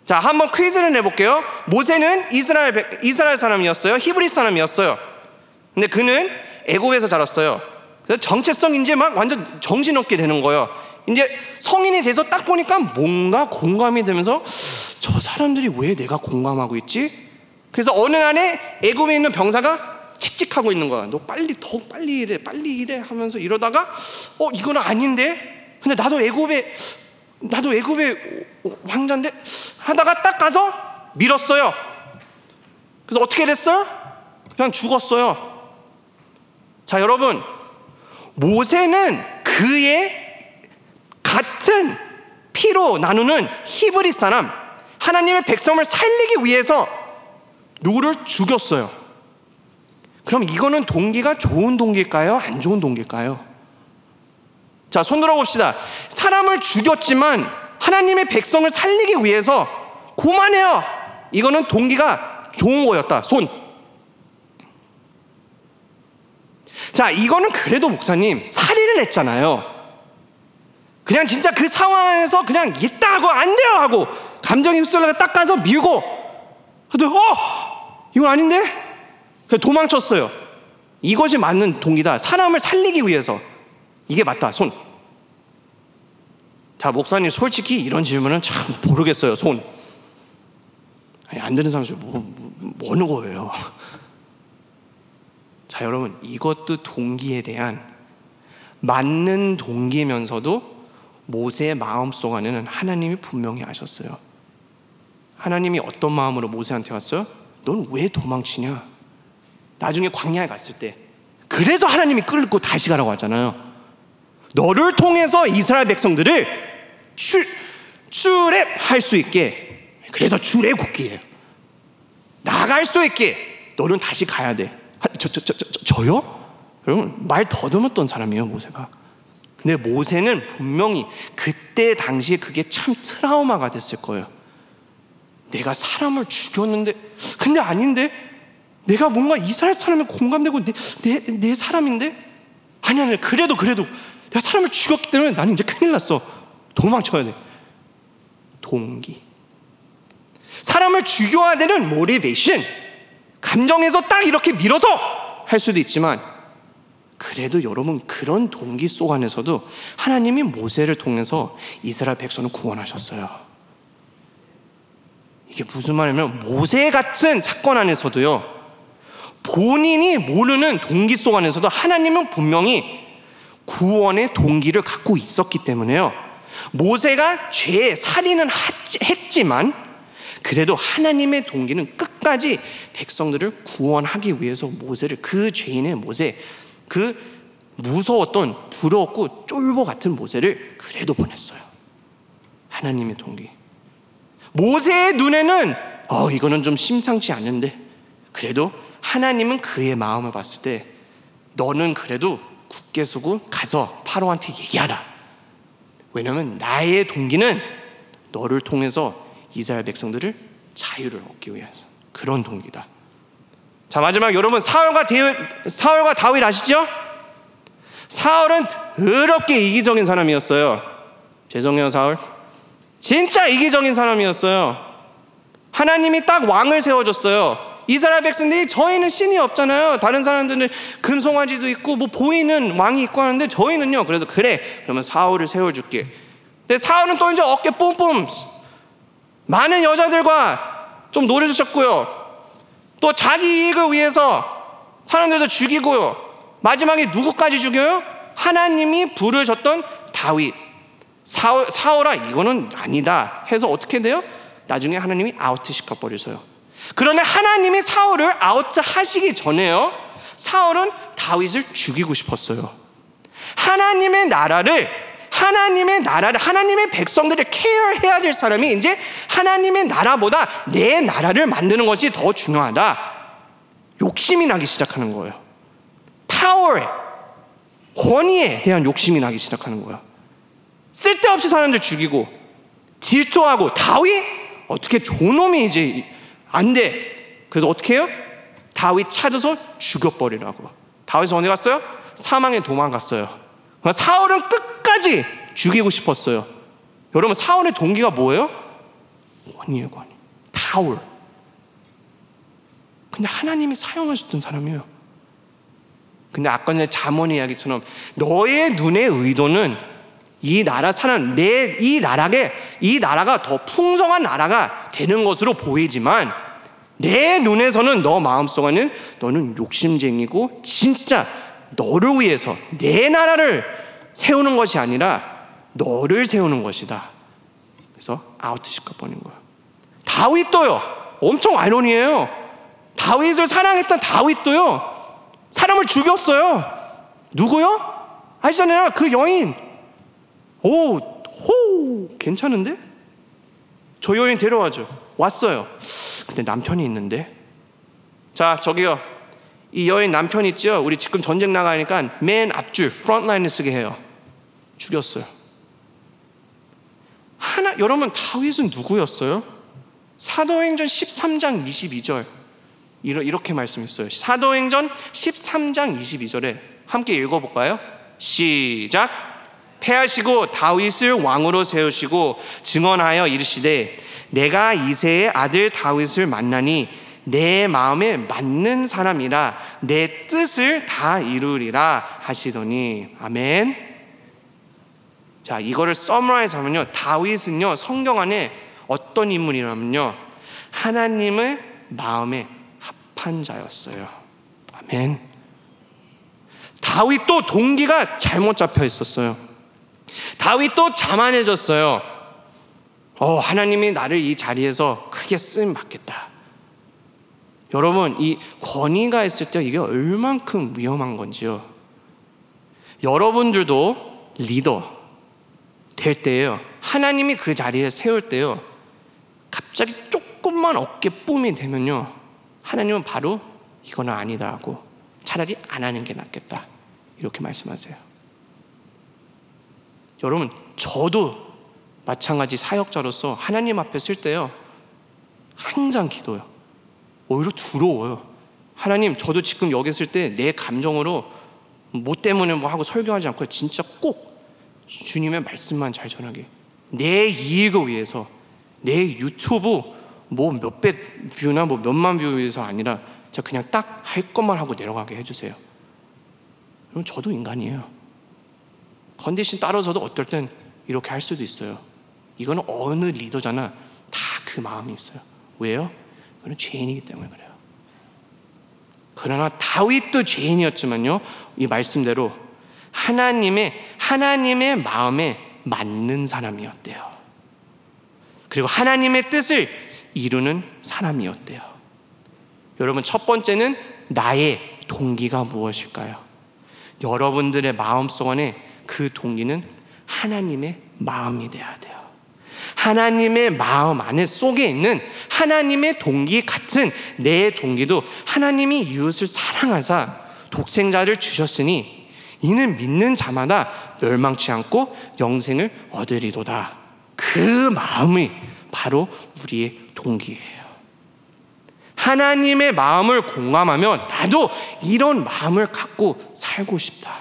자, 한번 퀴즈를 내볼게요. 모세는 이스라엘 사람이었어요? 히브리 사람이었어요? 근데 그는 애굽에서 자랐어요. 그래서 정체성 이제 막 완전 정신없게 되는 거예요. 이제 성인이 돼서 딱 보니까 뭔가 공감이 되면서 저 사람들이 왜 내가 공감하고 있지? 그래서 어느 날에 애굽에 있는 병사가 채찍하고 있는 거야. 너 더 빨리 일해 하면서 이러다가 이거는 아닌데? 근데 나도 애굽의 왕자인데? 하다가 딱 가서 밀었어요. 그래서 어떻게 됐어요? 그냥 죽었어요. 자, 여러분, 모세는 그의 같은 피로 나누는 히브리 사람, 하나님의 백성을 살리기 위해서 누구를 죽였어요. 그럼 이거는 동기가 좋은 동기일까요? 안 좋은 동기일까요? 자, 손 들어봅시다. 사람을 죽였지만 하나님의 백성을 살리기 위해서 고만해요. 이거는 동기가 좋은 거였다. 손. 자, 이거는 그래도 목사님 살인을 했잖아요. 그냥 진짜 그 상황에서 그냥 있다 하고 안 돼요 하고 감정이 휩쓸려서 딱 가서 밀고 근데 이건 아닌데? 그래서 도망쳤어요. 이것이 맞는 동기다. 사람을 살리기 위해서. 이게 맞다. 손. 자, 목사님 솔직히 이런 질문은 참 모르겠어요. 손. 아니, 안 되는 사람 뭐 어느 거예요? 자, 여러분, 이것도 동기에 대한 맞는 동기면서도 모세의 마음속 안에는 하나님이 분명히 아셨어요. 하나님이 어떤 마음으로 모세한테 왔어요? 넌 왜 도망치냐? 나중에 광야에 갔을 때 그래서 하나님이 끌고 다시 가라고 하잖아요. 너를 통해서 이스라엘 백성들을 출애할 수 있게, 그래서 출애굽기예요. 나갈 수 있게 너는 다시 가야 돼. 저요? 여러분, 말 더듬었던 사람이에요, 모세가. 근데 모세는 분명히 그때 당시에 그게 참 트라우마가 됐을 거예요. 내가 사람을 죽였는데, 근데 아닌데? 내가 뭔가 이스라엘 사람에 공감되고 내 사람인데? 아니, 그래도 내가 사람을 죽였기 때문에 나는 이제 큰일 났어. 도망쳐야 돼. 동기. 사람을 죽여야 되는 모티베이션. 감정에서 딱 이렇게 밀어서 할 수도 있지만, 그래도 여러분, 그런 동기 속 안에서도 하나님이 모세를 통해서 이스라엘 백성을 구원하셨어요. 이게 무슨 말이냐면, 모세 같은 사건 안에서도요, 본인이 모르는 동기 속 안에서도 하나님은 분명히 구원의 동기를 갖고 있었기 때문에요, 모세가 살인은 했지만 그래도 하나님의 동기는 끝까지 백성들을 구원하기 위해서 모세를, 그 죄인의 모세, 그 무서웠던 두려웠고 쫄보 같은 모세를 그래도 보냈어요. 하나님의 동기. 모세의 눈에는 이거는 좀 심상치 않은데, 그래도 하나님은 그의 마음을 봤을 때 너는 그래도 굳게 서고 가서 파로한테 얘기하라. 왜냐하면 나의 동기는 너를 통해서 이스라엘 백성들을 자유를 얻기 위해서, 그런 동기다. 자, 마지막, 여러분, 사울과 다윗 아시죠? 사울은 더럽게 이기적인 사람이었어요. 죄송해요, 사울. 진짜 이기적인 사람이었어요. 하나님이 딱 왕을 세워줬어요. 이스라엘 백성들이 저희는 신이 없잖아요. 다른 사람들은 금송아지도 있고 뭐 보이는 왕이 있고 하는데 저희는요. 그래서 그러면 사울을 세워줄게. 근데 사울은 또 이제 어깨 뿜뿜, 많은 여자들과 좀 노려주셨고요. 또 자기 이익을 위해서 사람들도 죽이고요. 마지막에 누구까지 죽여요? 하나님이 부르셨던 다윗. 사울아, 이거는 아니다 해서 어떻게 돼요? 나중에 하나님이 아웃시켜버리세요. 그러나 하나님이 사울을 아웃하시기 전에요, 사울은 다윗을 죽이고 싶었어요. 하나님의 나라를, 하나님의 백성들을 케어해야 될 사람이 이제 하나님의 나라보다 내 나라를 만드는 것이 더 중요하다. 욕심이 나기 시작하는 거예요. 파워에, 권위에 대한 욕심이 나기 시작하는 거예요. 쓸데없이 사람들 죽이고 질투하고, 다윗 어떻게 저놈이 이제 안 돼. 그래서 어떻게 해요? 다윗 찾아서 죽여버리라고. 다윗은 어디 갔어요? 사망에 도망갔어요. 사울은 끝까지 끝까지 죽이고 싶었어요. 여러분, 사울의 동기가 뭐예요? 권위예요, 권위. 파워. 근데 하나님이 사용하셨던 사람이에요. 근데 아까 전에 잠언의 이야기처럼 너의 눈의 의도는 이 나라 사람, 이 나라가 더 풍성한 나라가 되는 것으로 보이지만 내 눈에서는 너 마음속에는 너는 욕심쟁이고 진짜 너를 위해서 내 나라를 세우는 것이 아니라 너를 세우는 것이다. 그래서 아웃시켜 버린 거예요. 다윗도요. 엄청 아이러니해요. 다윗을 사랑했던 다윗도요. 사람을 죽였어요. 누구요? 아시잖아요. 그 여인. 괜찮은데? 저 여인 데려와줘. 왔어요. 근데 남편이 있는데. 자, 저기요. 이 여인 남편 있죠? 우리 지금 전쟁 나가니까 맨 앞줄, 프론트라인을 쓰게 해요. 죽였어요. 여러분, 다윗은 누구였어요? 사도행전 13장 22절 이렇게 말씀했어요. 사도행전 13장 22절에 함께 읽어볼까요? 시작. 패하시고 다윗을 왕으로 세우시고 증언하여 이르시되 내가 이새의 아들 다윗을 만나니 내 마음에 맞는 사람이라 내 뜻을 다 이루리라 하시더니. 아멘. 자, 이거를 서머라이즈 하면요, 다윗은요 성경 안에 어떤 인물이냐면요 하나님의 마음에 합한 자였어요. 아멘. 다윗도 동기가 잘못 잡혀 있었어요. 다윗도 자만해졌어요. 하나님이 나를 이 자리에서 크게 쓰임 받겠다. 여러분, 이 권위가 있을 때 이게 얼만큼 위험한 건지요. 여러분들도 리더 될 때예요. 하나님이 그 자리에 세울 때요. 갑자기 조금만 어깨 뿜이 되면요. 하나님은 바로 이거는 아니다 하고 차라리 안 하는 게 낫겠다. 이렇게 말씀하세요. 여러분, 저도 마찬가지 사역자로서 하나님 앞에 쓸 때요. 항상 기도요. 오히려 두려워요. 하나님, 저도 지금 여기 있을 때 내 감정으로 뭐 때문에 뭐 하고 설교하지 않고 진짜 꼭 주님의 말씀만 잘 전하게. 내 이익을 위해서, 내 유튜브 뭐 몇백 뷰나 뭐 몇만 뷰 위해서 아니라 제가 그냥 딱 할 것만 하고 내려가게 해주세요. 그럼 저도 인간이에요. 컨디션 따라서도 어떨 땐 이렇게 할 수도 있어요. 이거는 어느 리더잖아 다 그 마음이 있어요. 왜요? 그건 죄인이기 때문에 그래요. 그러나 다윗도 죄인이었지만요, 이 말씀대로 하나님의 마음에 맞는 사람이었대요. 그리고 하나님의 뜻을 이루는 사람이었대요. 여러분, 첫 번째는 나의 동기가 무엇일까요? 여러분들의 마음속 안에 그 동기는 하나님의 마음이 돼야 돼요. 하나님의 마음 안에 속에 있는 하나님의 동기 같은 내 동기도 하나님이 이웃을 사랑하사 독생자를 주셨으니 이는 믿는 자마다 멸망치 않고 영생을 얻으리로다. 그 마음이 바로 우리의 동기예요. 하나님의 마음을 공감하면 나도 이런 마음을 갖고 살고 싶다.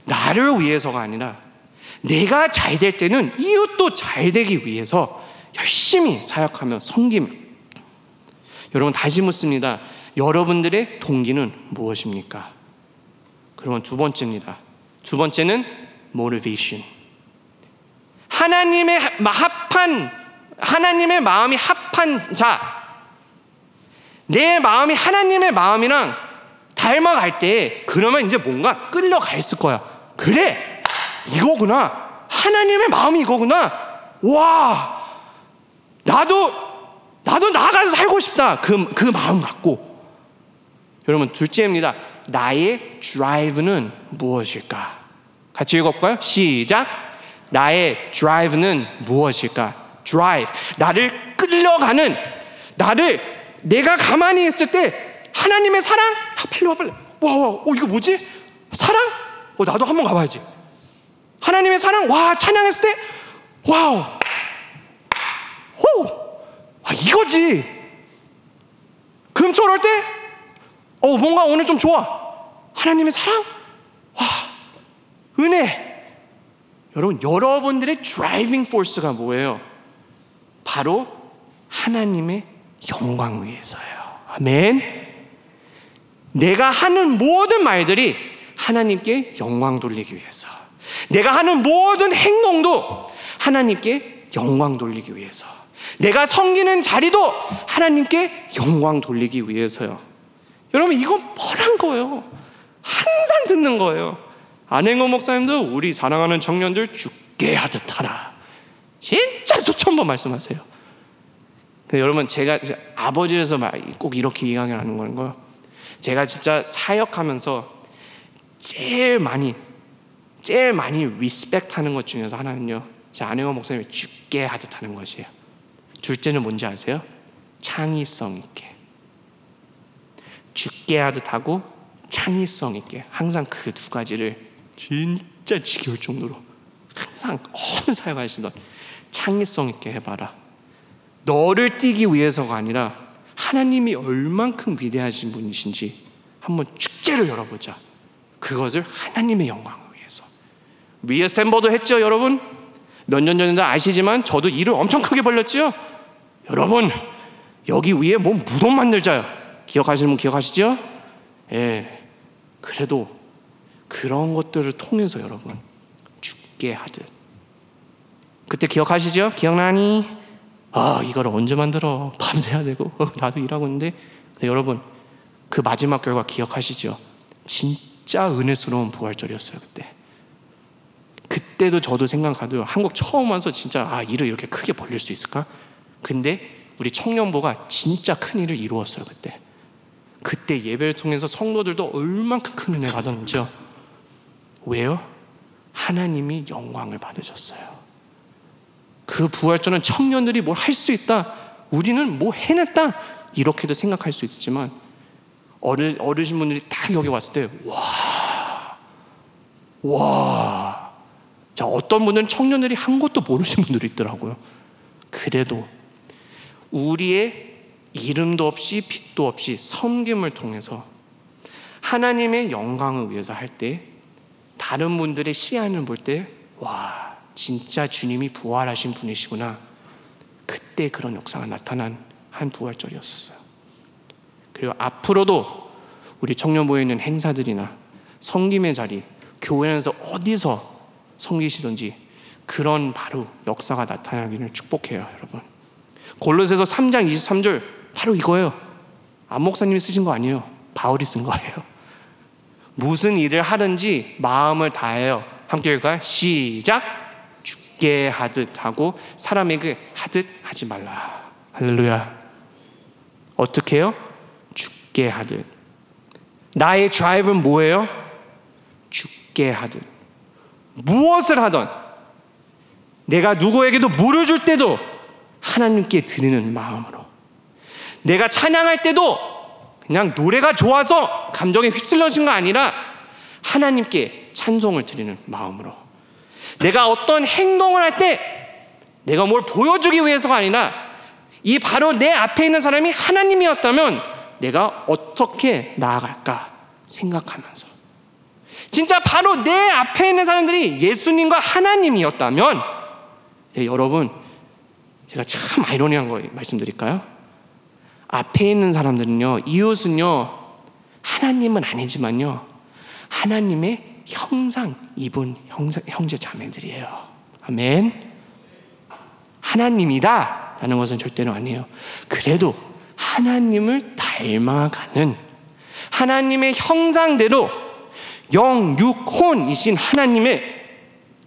나를 위해서가 아니라 내가 잘 될 때는 이웃도 잘 되기 위해서 열심히 사역하며 섬김. 여러분, 다시 묻습니다. 여러분들의 동기는 무엇입니까? 그러면 두 번째입니다. 두 번째는 motivation. 하나님의 마음이 합한 자, 내 마음이 하나님의 마음이랑 닮아갈 때 그러면 이제 뭔가 끌려가 있을 거야. 그래, 이거구나. 하나님의 마음이 이거구나. 와, 나도 나아가서 살고 싶다. 그 마음 갖고. 여러분, 둘째입니다. 나의 드라이브는 무엇일까? 같이 읽어볼까요? 시작. 나의 드라이브는 무엇일까? 드라이브, 나를 끌려가는, 내가 가만히 있을 때 하나님의 사랑. 빨리 와. 이거 뭐지? 사랑? 나도 한번 가봐야지. 하나님의 사랑. 와, 찬양했을 때 와우, 이거지. 금초 올 때 뭔가 오늘 좀 좋아. 하나님의 사랑. 와, 은혜. 여러분, 여러분들의 드라이빙 포스가 뭐예요? 바로 하나님의 영광 위해서예요. 아멘. 내가 하는 모든 말들이 하나님께 영광 돌리기 위해서, 내가 하는 모든 행동도 하나님께 영광 돌리기 위해서, 내가 섬기는 자리도 하나님께 영광 돌리기 위해서요. 여러분, 이건 뻔한 거예요. 항상 듣는 거예요. 안행호 목사님도 우리 사랑하는 청년들 죽게 하듯 하라, 진짜 수천 번 말씀하세요. 근데 여러분, 제가 아버지에서 꼭 이렇게 이야기하는 거예요. 제가 진짜 사역하면서 제일 많이 리스펙트하는 것 중에서 하나는요, 제 안행호 목사님이 죽게 하듯 하는 것이에요. 둘째는 뭔지 아세요? 창의성 있게. 죽게 하듯 하고 창의성 있게. 항상 그 두 가지를 진짜 지겨울 정도로 항상 어느 사역하시던 창의성 있게 해봐라. 너를 띄기 위해서가 아니라 하나님이 얼만큼 위대하신 분이신지 한번 축제를 열어보자. 그것을 하나님의 영광을 위해서. 리어셈버도 했죠, 여러분? 몇 년 전인데 아시지만 저도 일을 엄청 크게 벌렸죠. 여러분, 여기 위에 뭐 무덤 만들자요. 기억하시는 분 기억하시죠? 예. 그래도 그런 것들을 통해서 여러분 죽게 하듯. 그때 기억하시죠? 기억나니? 이걸 언제 만들어? 밤새야 되고 나도 일하고 있는데. 근데 여러분, 그 마지막 결과 기억하시죠? 진짜 은혜스러운 부활절이었어요. 그때도 저도 생각하고요, 한국 처음 와서 진짜 일을 이렇게 크게 벌릴 수 있을까? 근데 우리 청년부가 진짜 큰 일을 이루었어요. 그때 예배를 통해서 성도들도 얼만큼 큰 은혜 받았는지요. 왜요? 하나님이 영광을 받으셨어요. 그 부활절은 청년들이 뭘 할 수 있다, 우리는 뭐 해냈다, 이렇게도 생각할 수 있지만 어르신분들이 딱 여기 왔을 때 와. 자, 어떤 분들은 청년들이 한 것도 모르시는 분들이 있더라고요. 그래도 우리의 이름도 없이 빛도 없이 섬김을 통해서 하나님의 영광을 위해서 할 때, 다른 분들의 시야를 볼 때, 와, 진짜 주님이 부활하신 분이시구나. 그때 그런 역사가 나타난 한 부활절이었어요. 그리고 앞으로도 우리 청년부에 있는 행사들이나 섬김의 자리, 교회에서 어디서 섬기시든지 그런 바로 역사가 나타나기를 축복해요, 여러분. 골로새서 3장 23절 바로 이거예요. 안 목사님이 쓰신 거 아니에요. 바울이 쓴 거예요. 무슨 일을 하든지 마음을 다하여 함께 할까요? 시작! 죽게 하듯 하고 사람에게 하듯 하지 말라. 할렐루야. 어떻게 해요? 죽게 하듯. 나의 드라이브는 뭐예요? 죽게 하듯. 무엇을 하든, 내가 누구에게도 물을 줄 때도 하나님께 드리는 마음으로, 내가 찬양할 때도 그냥 노래가 좋아서 감정에 휩쓸려진 거 아니라 하나님께 찬송을 드리는 마음으로, 내가 어떤 행동을 할 때 내가 뭘 보여주기 위해서가 아니라 이 바로 내 앞에 있는 사람이 하나님이었다면 내가 어떻게 나아갈까 생각하면서, 진짜 바로 내 앞에 있는 사람들이 예수님과 하나님이었다면, 여러분, 제가 참 아이러니한 거 말씀드릴까요? 앞에 있는 사람들은요, 이웃은요, 하나님은 아니지만요, 하나님의 형상 입은 형제 자매들이에요. 아멘. 하나님이다 라는 것은 절대로 아니에요. 그래도 하나님을 닮아가는, 하나님의 형상대로 영육혼이신 하나님의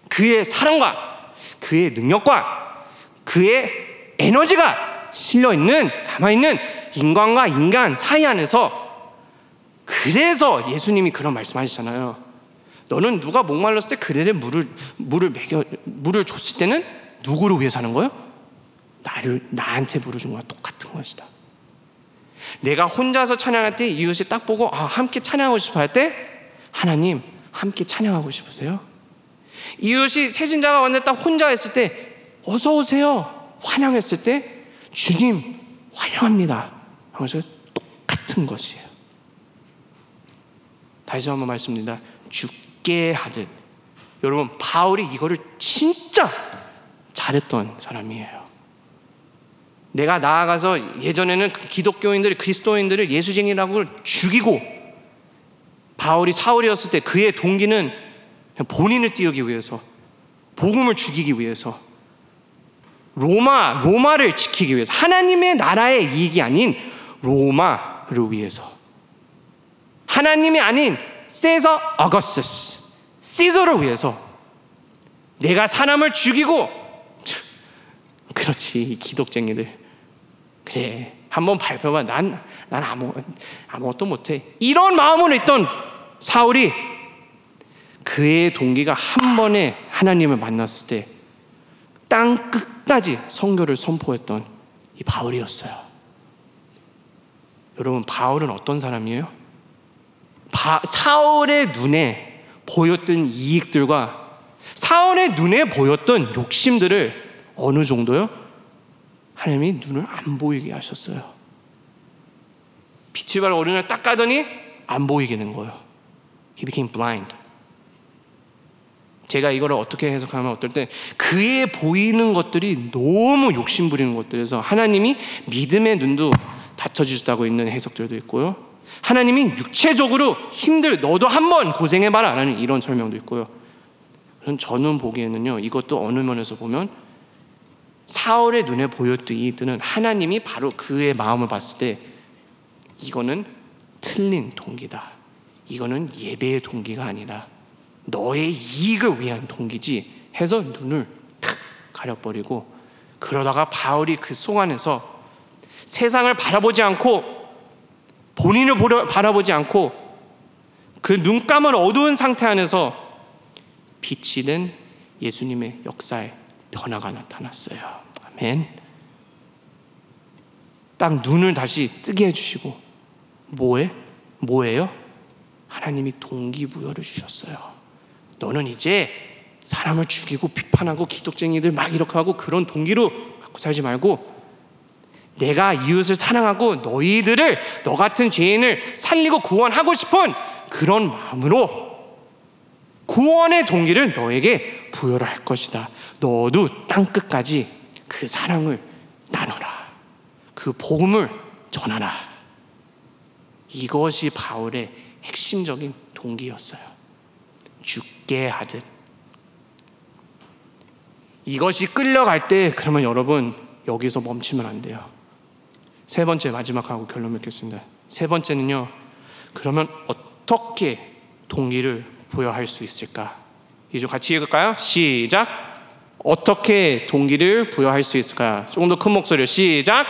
그의 사랑과 그의 능력과 그의 에너지가 실려있는, 담아있는 인간과 인간 사이 안에서, 그래서 예수님이 그런 말씀하시잖아요. 너는 누가 목말랐을 때 그들의 물을 줬을 때는 누구를 위해서 하는 거예요? 나한테 물을 준 거와 똑같은 것이다. 내가 혼자서 찬양할 때 이웃이 딱 보고 함께 찬양하고 싶어 할 때, 하나님 함께 찬양하고 싶으세요? 이웃이 세진자가 왔는데 딱 혼자 했을 때 어서 오세요 환영했을 때 주님 환영합니다 하면서 똑같은 것이에요. 다시 한번 말씀드립니다. 죽게 하듯 여러분, 바울이 이거를 진짜 잘했던 사람이에요. 내가 나아가서 예전에는 기독교인들이 그리스도인들을 예수쟁이라고 죽이고, 바울이 사울이었을 때 그의 동기는 본인을 띄우기 위해서, 복음을 죽이기 위해서, 로마를 지키기 위해서, 하나님의 나라의 이익이 아닌 로마를 위해서, 하나님이 아닌 세서 어거스스 시저를 위해서 내가 사람을 죽이고, 그렇지, 이 기독쟁이들, 그래 한번 밟혀봐, 난 아무것도 못해, 이런 마음으로 있던 사울이 그의 동기가 한 번에 하나님을 만났을 때 땅 끝까지 선교를 선포했던 이 바울이었어요. 여러분, 바울은 어떤 사람이에요? 사울의 눈에 보였던 이익들과 사울의 눈에 보였던 욕심들을 어느 정도요? 하나님이 눈을 안 보이게 하셨어요. 빛이 바로 어느 날 딱 가더니 안 보이게 된 거예요. He became blind. 제가 이거를 어떻게 해석하면, 어떨 때 그의 보이는 것들이 너무 욕심 부리는 것들에서 하나님이 믿음의 눈도 닫혀주셨다고 있는 해석들도 있고요, 하나님이 육체적으로 너도 한번 고생해봐라 라는 이런 설명도 있고요. 저는 보기에는요, 이것도 어느 면에서 보면 사울의 눈에 보였던 이들은 하나님이 바로 그의 마음을 봤을 때 이거는 틀린 동기다, 이거는 예배의 동기가 아니라 너의 이익을 위한 동기지 해서 눈을 탁 가려버리고, 그러다가 바울이 그 속안에서 세상을 바라보지 않고, 본인을 바라보지 않고, 그 눈감은 어두운 상태 안에서 빛이 된 예수님의 역사에 변화가 나타났어요. 아멘. 딱 눈을 다시 뜨게 해주시고, 뭐예요? 하나님이 동기부여를 주셨어요. 너는 이제 사람을 죽이고 비판하고 기독쟁이들 막 이렇게 하고 그런 동기로 갖고 살지 말고, 내가 이웃을 사랑하고 너희들을, 너 같은 죄인을 살리고 구원하고 싶은 그런 마음으로 구원의 동기를 너에게 부여를 할 것이다. 너도 땅끝까지 그 사랑을 나눠라, 그 복음을 전하라. 이것이 바울의 핵심적인 동기였어요. 죽게 하듯. 이것이 끌려갈 때, 그러면 여러분 여기서 멈추면 안 돼요. 세 번째, 마지막하고 결론 맺겠습니다. 세 번째는요, 그러면 어떻게 동기를 부여할 수 있을까? 이제 같이 읽을까요? 시작. 어떻게 동기를 부여할 수 있을까? 조금 더 큰 목소리로 시작.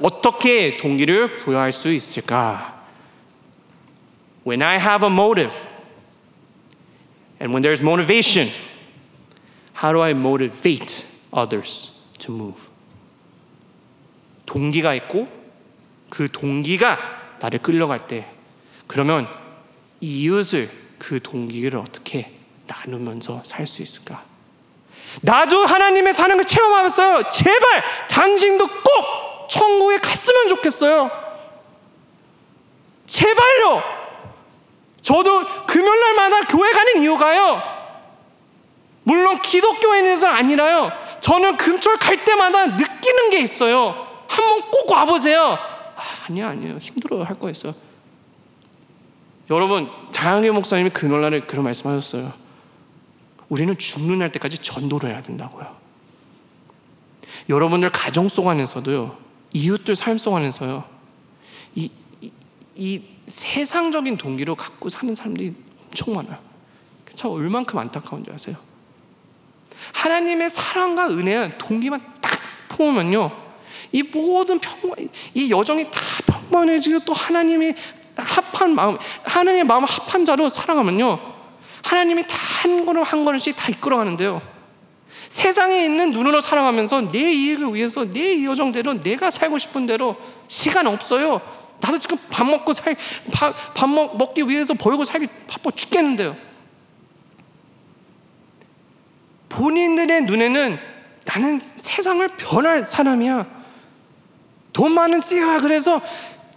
어떻게 동기를 부여할 수 있을까? When I have a motive, and when there's motivation, how do I motivate others to move? 동기가 있고 그 동기가 나를 끌려갈 때, 그러면 이웃을 그 동기를 어떻게 나누면서 살 수 있을까? 나도 하나님의 사랑을 체험하면서요, 제발 당신도 꼭 천국에 갔으면 좋겠어요. 제발요. 저도 금요일날마다 교회 가는 이유가요, 물론 기독교인에서 아니라요, 저는 금철 갈 때마다 느끼는 게 있어요. 한번 꼭 와보세요. 아니에요, 힘들어요, 할 거 있어요. 여러분, 장학의 목사님이 금요일날에 그런 말씀하셨어요. 우리는 죽는 날 때까지 전도를 해야 된다고요. 여러분들 가정 속 안에서도요, 이웃들 삶 속 안에서요, 이 세상적인 동기로 갖고 사는 사람들이 엄청 많아요. 참 얼만큼 안타까운지 아세요? 하나님의 사랑과 은혜는 동기만 딱 품으면요, 이 모든 이 여정이 다 평범해지고, 또 하나님의 합한 마음, 하나님의 마음을 합한 자로 살아가면요, 하나님이 다 한 걸음 한 걸음씩 다 이끌어가는데요, 세상에 있는 눈으로 살아가면서 내 이익을 위해서 내 여정대로 내가 살고 싶은 대로 시간 없어요. 나도 지금 밥 먹기 위해서 벌고 살기 바빠 죽겠는데요. 본인들의 눈에는 나는 세상을 변할 사람이야, 돈 많은 씨야, 그래서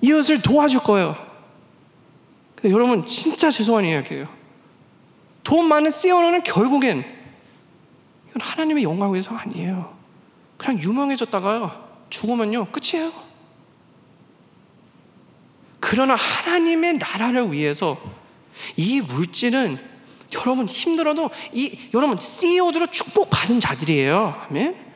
이웃을 도와줄 거예요. 근데 여러분, 진짜 죄송한 이야기예요. 돈 많은 CEO는 결국엔 이건 하나님의 영광을 위해서 아니에요. 그냥 유명해졌다가 죽으면요 끝이에요. 그러나 하나님의 나라를 위해서 이 물질은 여러분 힘들어도 여러분 CEO들은 축복받은 자들이에요. 아멘.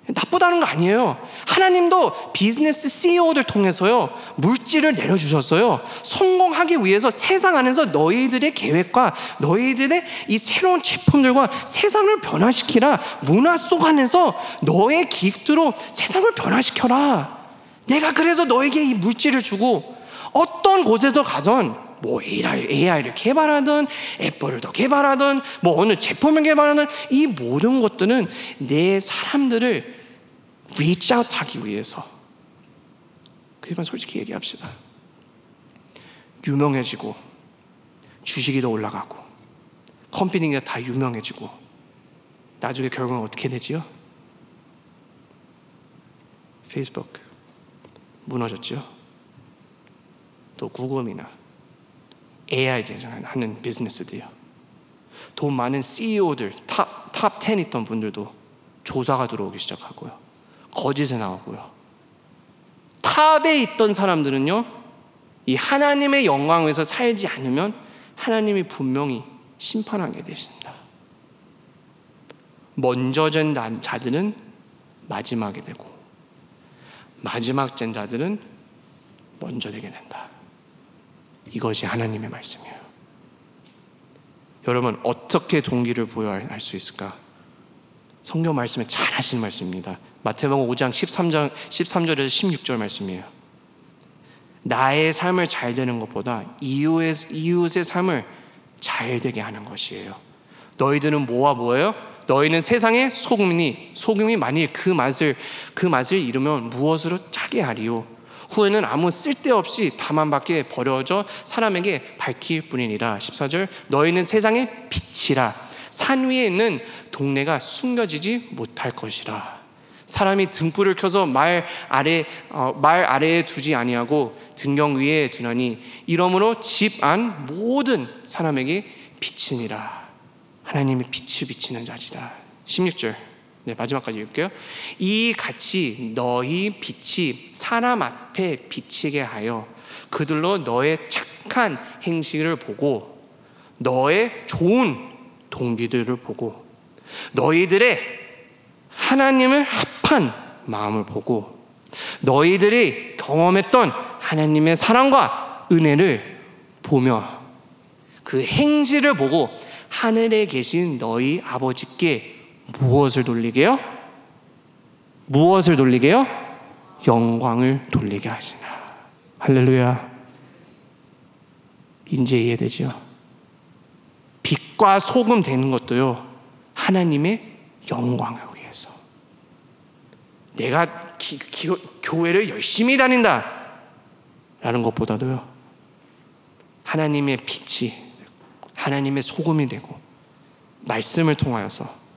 나쁘다는 거 아니에요. 하나님도 비즈니스 CEO들 통해서요 물질을 내려주셨어요. 성공하기 위해서 세상 안에서 너희들의 계획과 너희들의 이 새로운 제품들과 세상을 변화시키라. 문화 속 안에서 너의 기프트로 세상을 변화시켜라. 내가 그래서 너에게 이 물질을 주고 어떤 곳에서 가든 뭐 AI를 개발하든 애플을 더 개발하든 뭐 어느 제품을 개발하든 이 모든 것들은 내 사람들을 reach out 하기 위해서. 그러면 솔직히 얘기합시다. 유명해지고 주식이 더 올라가고 컴퍼니가 다 유명해지고 나중에 결국은 어떻게 되지요? 페이스북 무너졌죠. 또 구글이나 AI 하는 비즈니스들이요. 돈 많은 CEO들 탑 10 있던 분들도 조사가 들어오기 시작하고요. 거짓에 나오고요. 탑에 있던 사람들은요, 이 하나님의 영광에서 살지 않으면 하나님이 분명히 심판하게 되십니다. 먼저 된 자들은 마지막에 되고 마지막 된 자들은 먼저 되게 된다. 이것이 하나님의 말씀이에요. 여러분 어떻게 동기를 부여할 수 있을까? 성경 말씀에 잘 하시는 말씀입니다. 마태복음 5장 13절에서 16절 말씀이에요. 나의 삶을 잘 되는 것보다 이웃의 삶을 잘 되게 하는 것이에요. 너희들은 뭐예요? 너희는 세상의 소금이 만일 그 맛을 잃으면 무엇으로 짜게 하리요? 후에는 아무 쓸데없이 다만 밖에 버려져 사람에게 밝힐 뿐이니라. 14절 너희는 세상의 빛이라. 산 위에 있는 동네가 숨겨지지 못할 것이라. 사람이 등불을 켜서 말 아래에 두지 아니하고 등경 위에 두나니 이러므로 집 안 모든 사람에게 비치니라. 하나님의 빛을 비치는 자리다. 16절 마지막까지 읽을게요. 이 같이 너희 빛이 사람 앞에 비치게 하여 그들로 너의 착한 행실을 보고 너의 좋은 동기들을 보고 너희들의 하나님을 합한 마음을 보고 너희들이 경험했던 하나님의 사랑과 은혜를 보며 그 행실을 보고 하늘에 계신 너희 아버지께 무엇을 돌리게요? 영광을 돌리게 하시나. 할렐루야. 이제 이해되죠? 빛과 소금 되는 것도요 하나님의 영광을 위해서. 내가 교회를 열심히 다닌다 라는 것보다도요 하나님의 빛이 하나님의 소금이 되고 말씀을 통하여서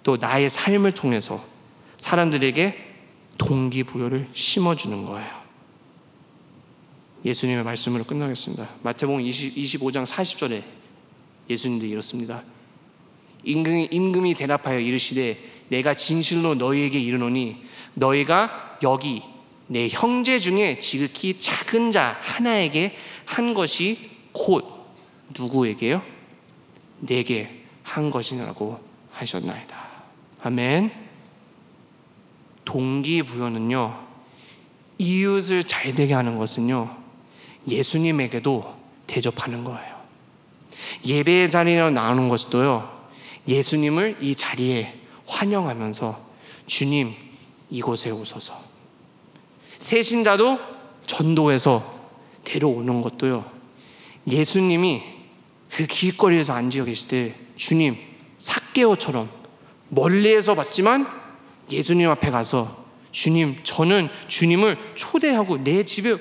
또 나의 삶을 통해서 사람들에게 동기부여를 심어주는 거예요. 예수님의 말씀으로 끝나겠습니다. 마태복음 25장 40절에 예수님도 이렇습니다. 임금이 대답하여 이르시되 내가 진실로 너희에게 이르노니 너희가 여기 내 형제 중에 지극히 작은 자 하나에게 한 것이 곧 누구에게요? 내게 한 것이라고 하셨나이다. 아멘. 동기부여는요 이웃을 잘되게 하는 것은요 예수님에게도 대접하는 거예요. 예배의 자리에 나오는 것도요 예수님을 이 자리에 환영하면서 주님 이곳에 오소서. 새신자도 전도해서 데려오는 것도요 예수님이 그 길거리에서 앉아 계실 때 주님 삭개오처럼 멀리에서 봤지만 예수님 앞에 가서 주님 저는 주님을 초대하고 내 집에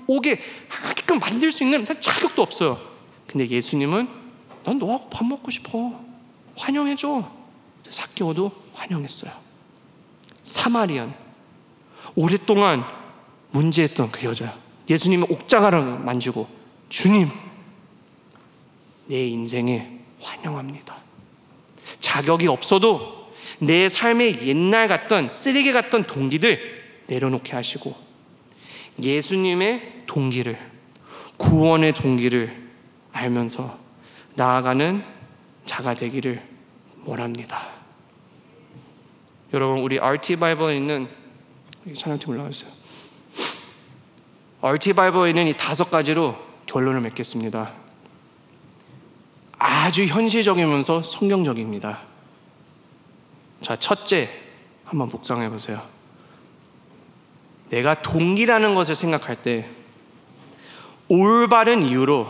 오게 하게끔 만들 수 있는 자격도 없어요. 근데 예수님은 난 너하고 밥 먹고 싶어 환영해줘. 삭개오도 환영했어요. 사마리안 오랫동안 문제했던 그 여자 예수님의 옥자가를 만지고 주님 내 인생에 환영합니다. 자격이 없어도 내 삶의 옛날 같던 쓰레기 같던 동기들 내려놓게 하시고 예수님의 동기를, 구원의 동기를 알면서 나아가는 자가 되기를 원합니다. 여러분, 우리 RT 바이블에 있는, 찬양팀 올라와주세요. RT 바이블에 있는 이 5가지로 결론을 맺겠습니다. 아주 현실적이면서 성경적입니다. 자, 첫째, 한번 묵상해 보세요. 내가 동기라는 것을 생각할 때 올바른 이유로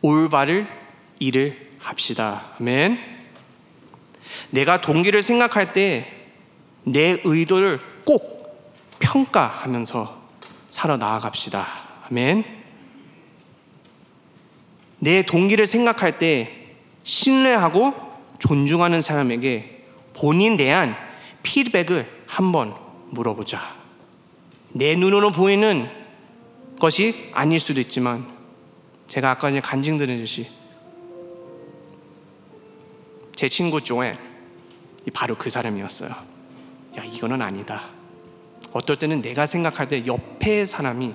올바른 일을 합시다. 아멘. 내가 동기를 생각할 때 내 의도를 꼭 평가하면서 살아 나아갑시다. 아멘. 내 동기를 생각할 때 신뢰하고 존중하는 사람에게 본인 대한 피드백을 한번 물어보자. 내 눈으로 보이는 것이 아닐 수도 있지만 제가 아까 전에 간증드렸듯이 제 친구 조앤 바로 그 사람이었어요. 야, 이거는 아니다. 어떨 때는 내가 생각할 때 옆에 사람이,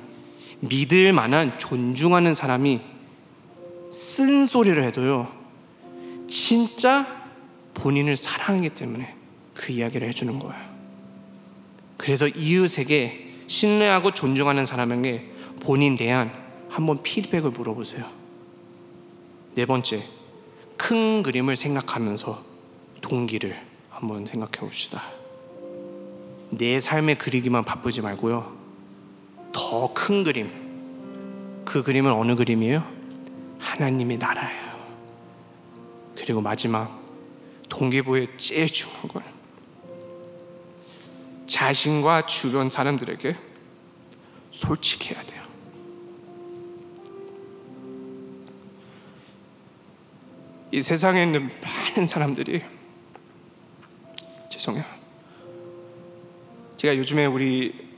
믿을 만한 존중하는 사람이 쓴소리를 해도요 진짜 본인을 사랑하기 때문에 그 이야기를 해주는 거예요. 그래서 이웃에게 신뢰하고 존중하는 사람에게 본인 대한 한번 피드백을 물어보세요. 네 번째, 큰 그림을 생각하면서 동기를 한번 생각해 봅시다. 내 삶의 그리기만 바쁘지 말고요, 더 큰 그림, 그 그림은 어느 그림이에요? 하나님의 나라예요. 그리고 마지막, 동기부여의 제일 중요한 건 자신과 주변 사람들에게 솔직해야 돼요. 이 세상에 있는 많은 사람들이, 죄송해요, 제가 요즘에 우리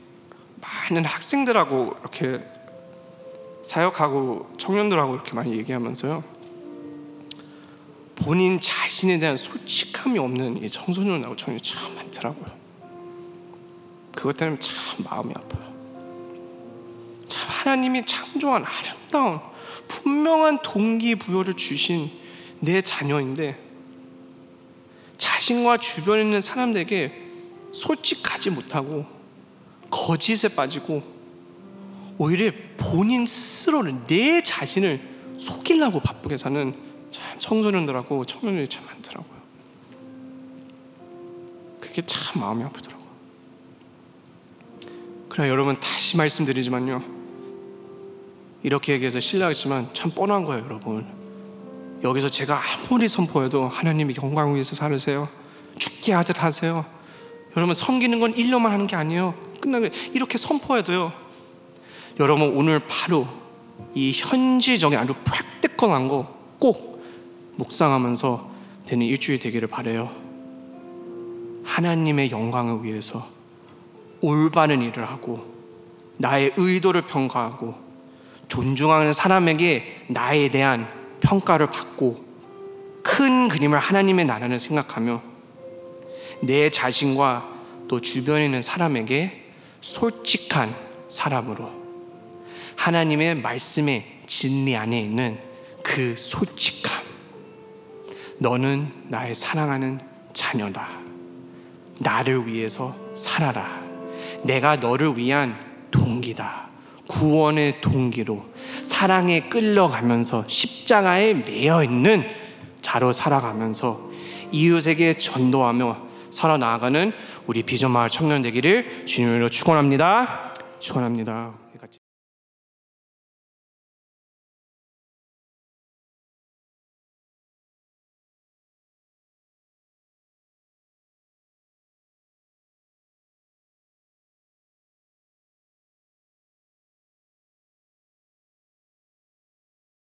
많은 학생들하고 이렇게 사역하고 청년들하고 이렇게 많이 얘기하면서요, 본인 자신에 대한 솔직함이 없는 이 청소년하고 청년이 참 많더라고요. 그것 때문에 참 마음이 아파요. 참 하나님이 창조한 아름다운 분명한 동기부여를 주신 내 자녀인데 자신과 주변에 있는 사람들에게 솔직하지 못하고 거짓에 빠지고 오히려 본인 스스로는 내 자신을 속이려고 바쁘게 사는 참 청소년들하고 청년들이 참 많더라고요. 그게 참 마음이 아프더라고요. 그러나 여러분, 다시 말씀드리지만요, 이렇게 얘기해서 실례하겠지만 참 뻔한 거예요. 여러분, 여기서 제가 아무리 선포해도 하나님의 영광을 위해서 살으세요, 죽게 하듯 하세요. 여러분, 섬기는 건 1년만 하는 게 아니에요. 끝나게 이렇게 선포해도요, 여러분 오늘 바로 이 현실적인 아주 프랙티컬한 거 꼭 묵상하면서 되는 일주일이 되기를 바라요. 하나님의 영광을 위해서 올바른 일을 하고 나의 의도를 평가하고 존중하는 사람에게 나에 대한 평가를 받고 큰 그림을, 하나님의 나라를 생각하며 내 자신과 또 주변에 있는 사람에게 솔직한 사람으로 하나님의 말씀의 진리 안에 있는 그 솔직함, 너는 나의 사랑하는 자녀다, 나를 위해서 살아라, 내가 너를 위한 동기다, 구원의 동기로 사랑에 끌려가면서 십자가에 매여 있는 자로 살아가면서 이웃에게 전도하며 살아나가는 우리 비전마을 청년 되기를 주님으로 축원합니다. 축원합니다.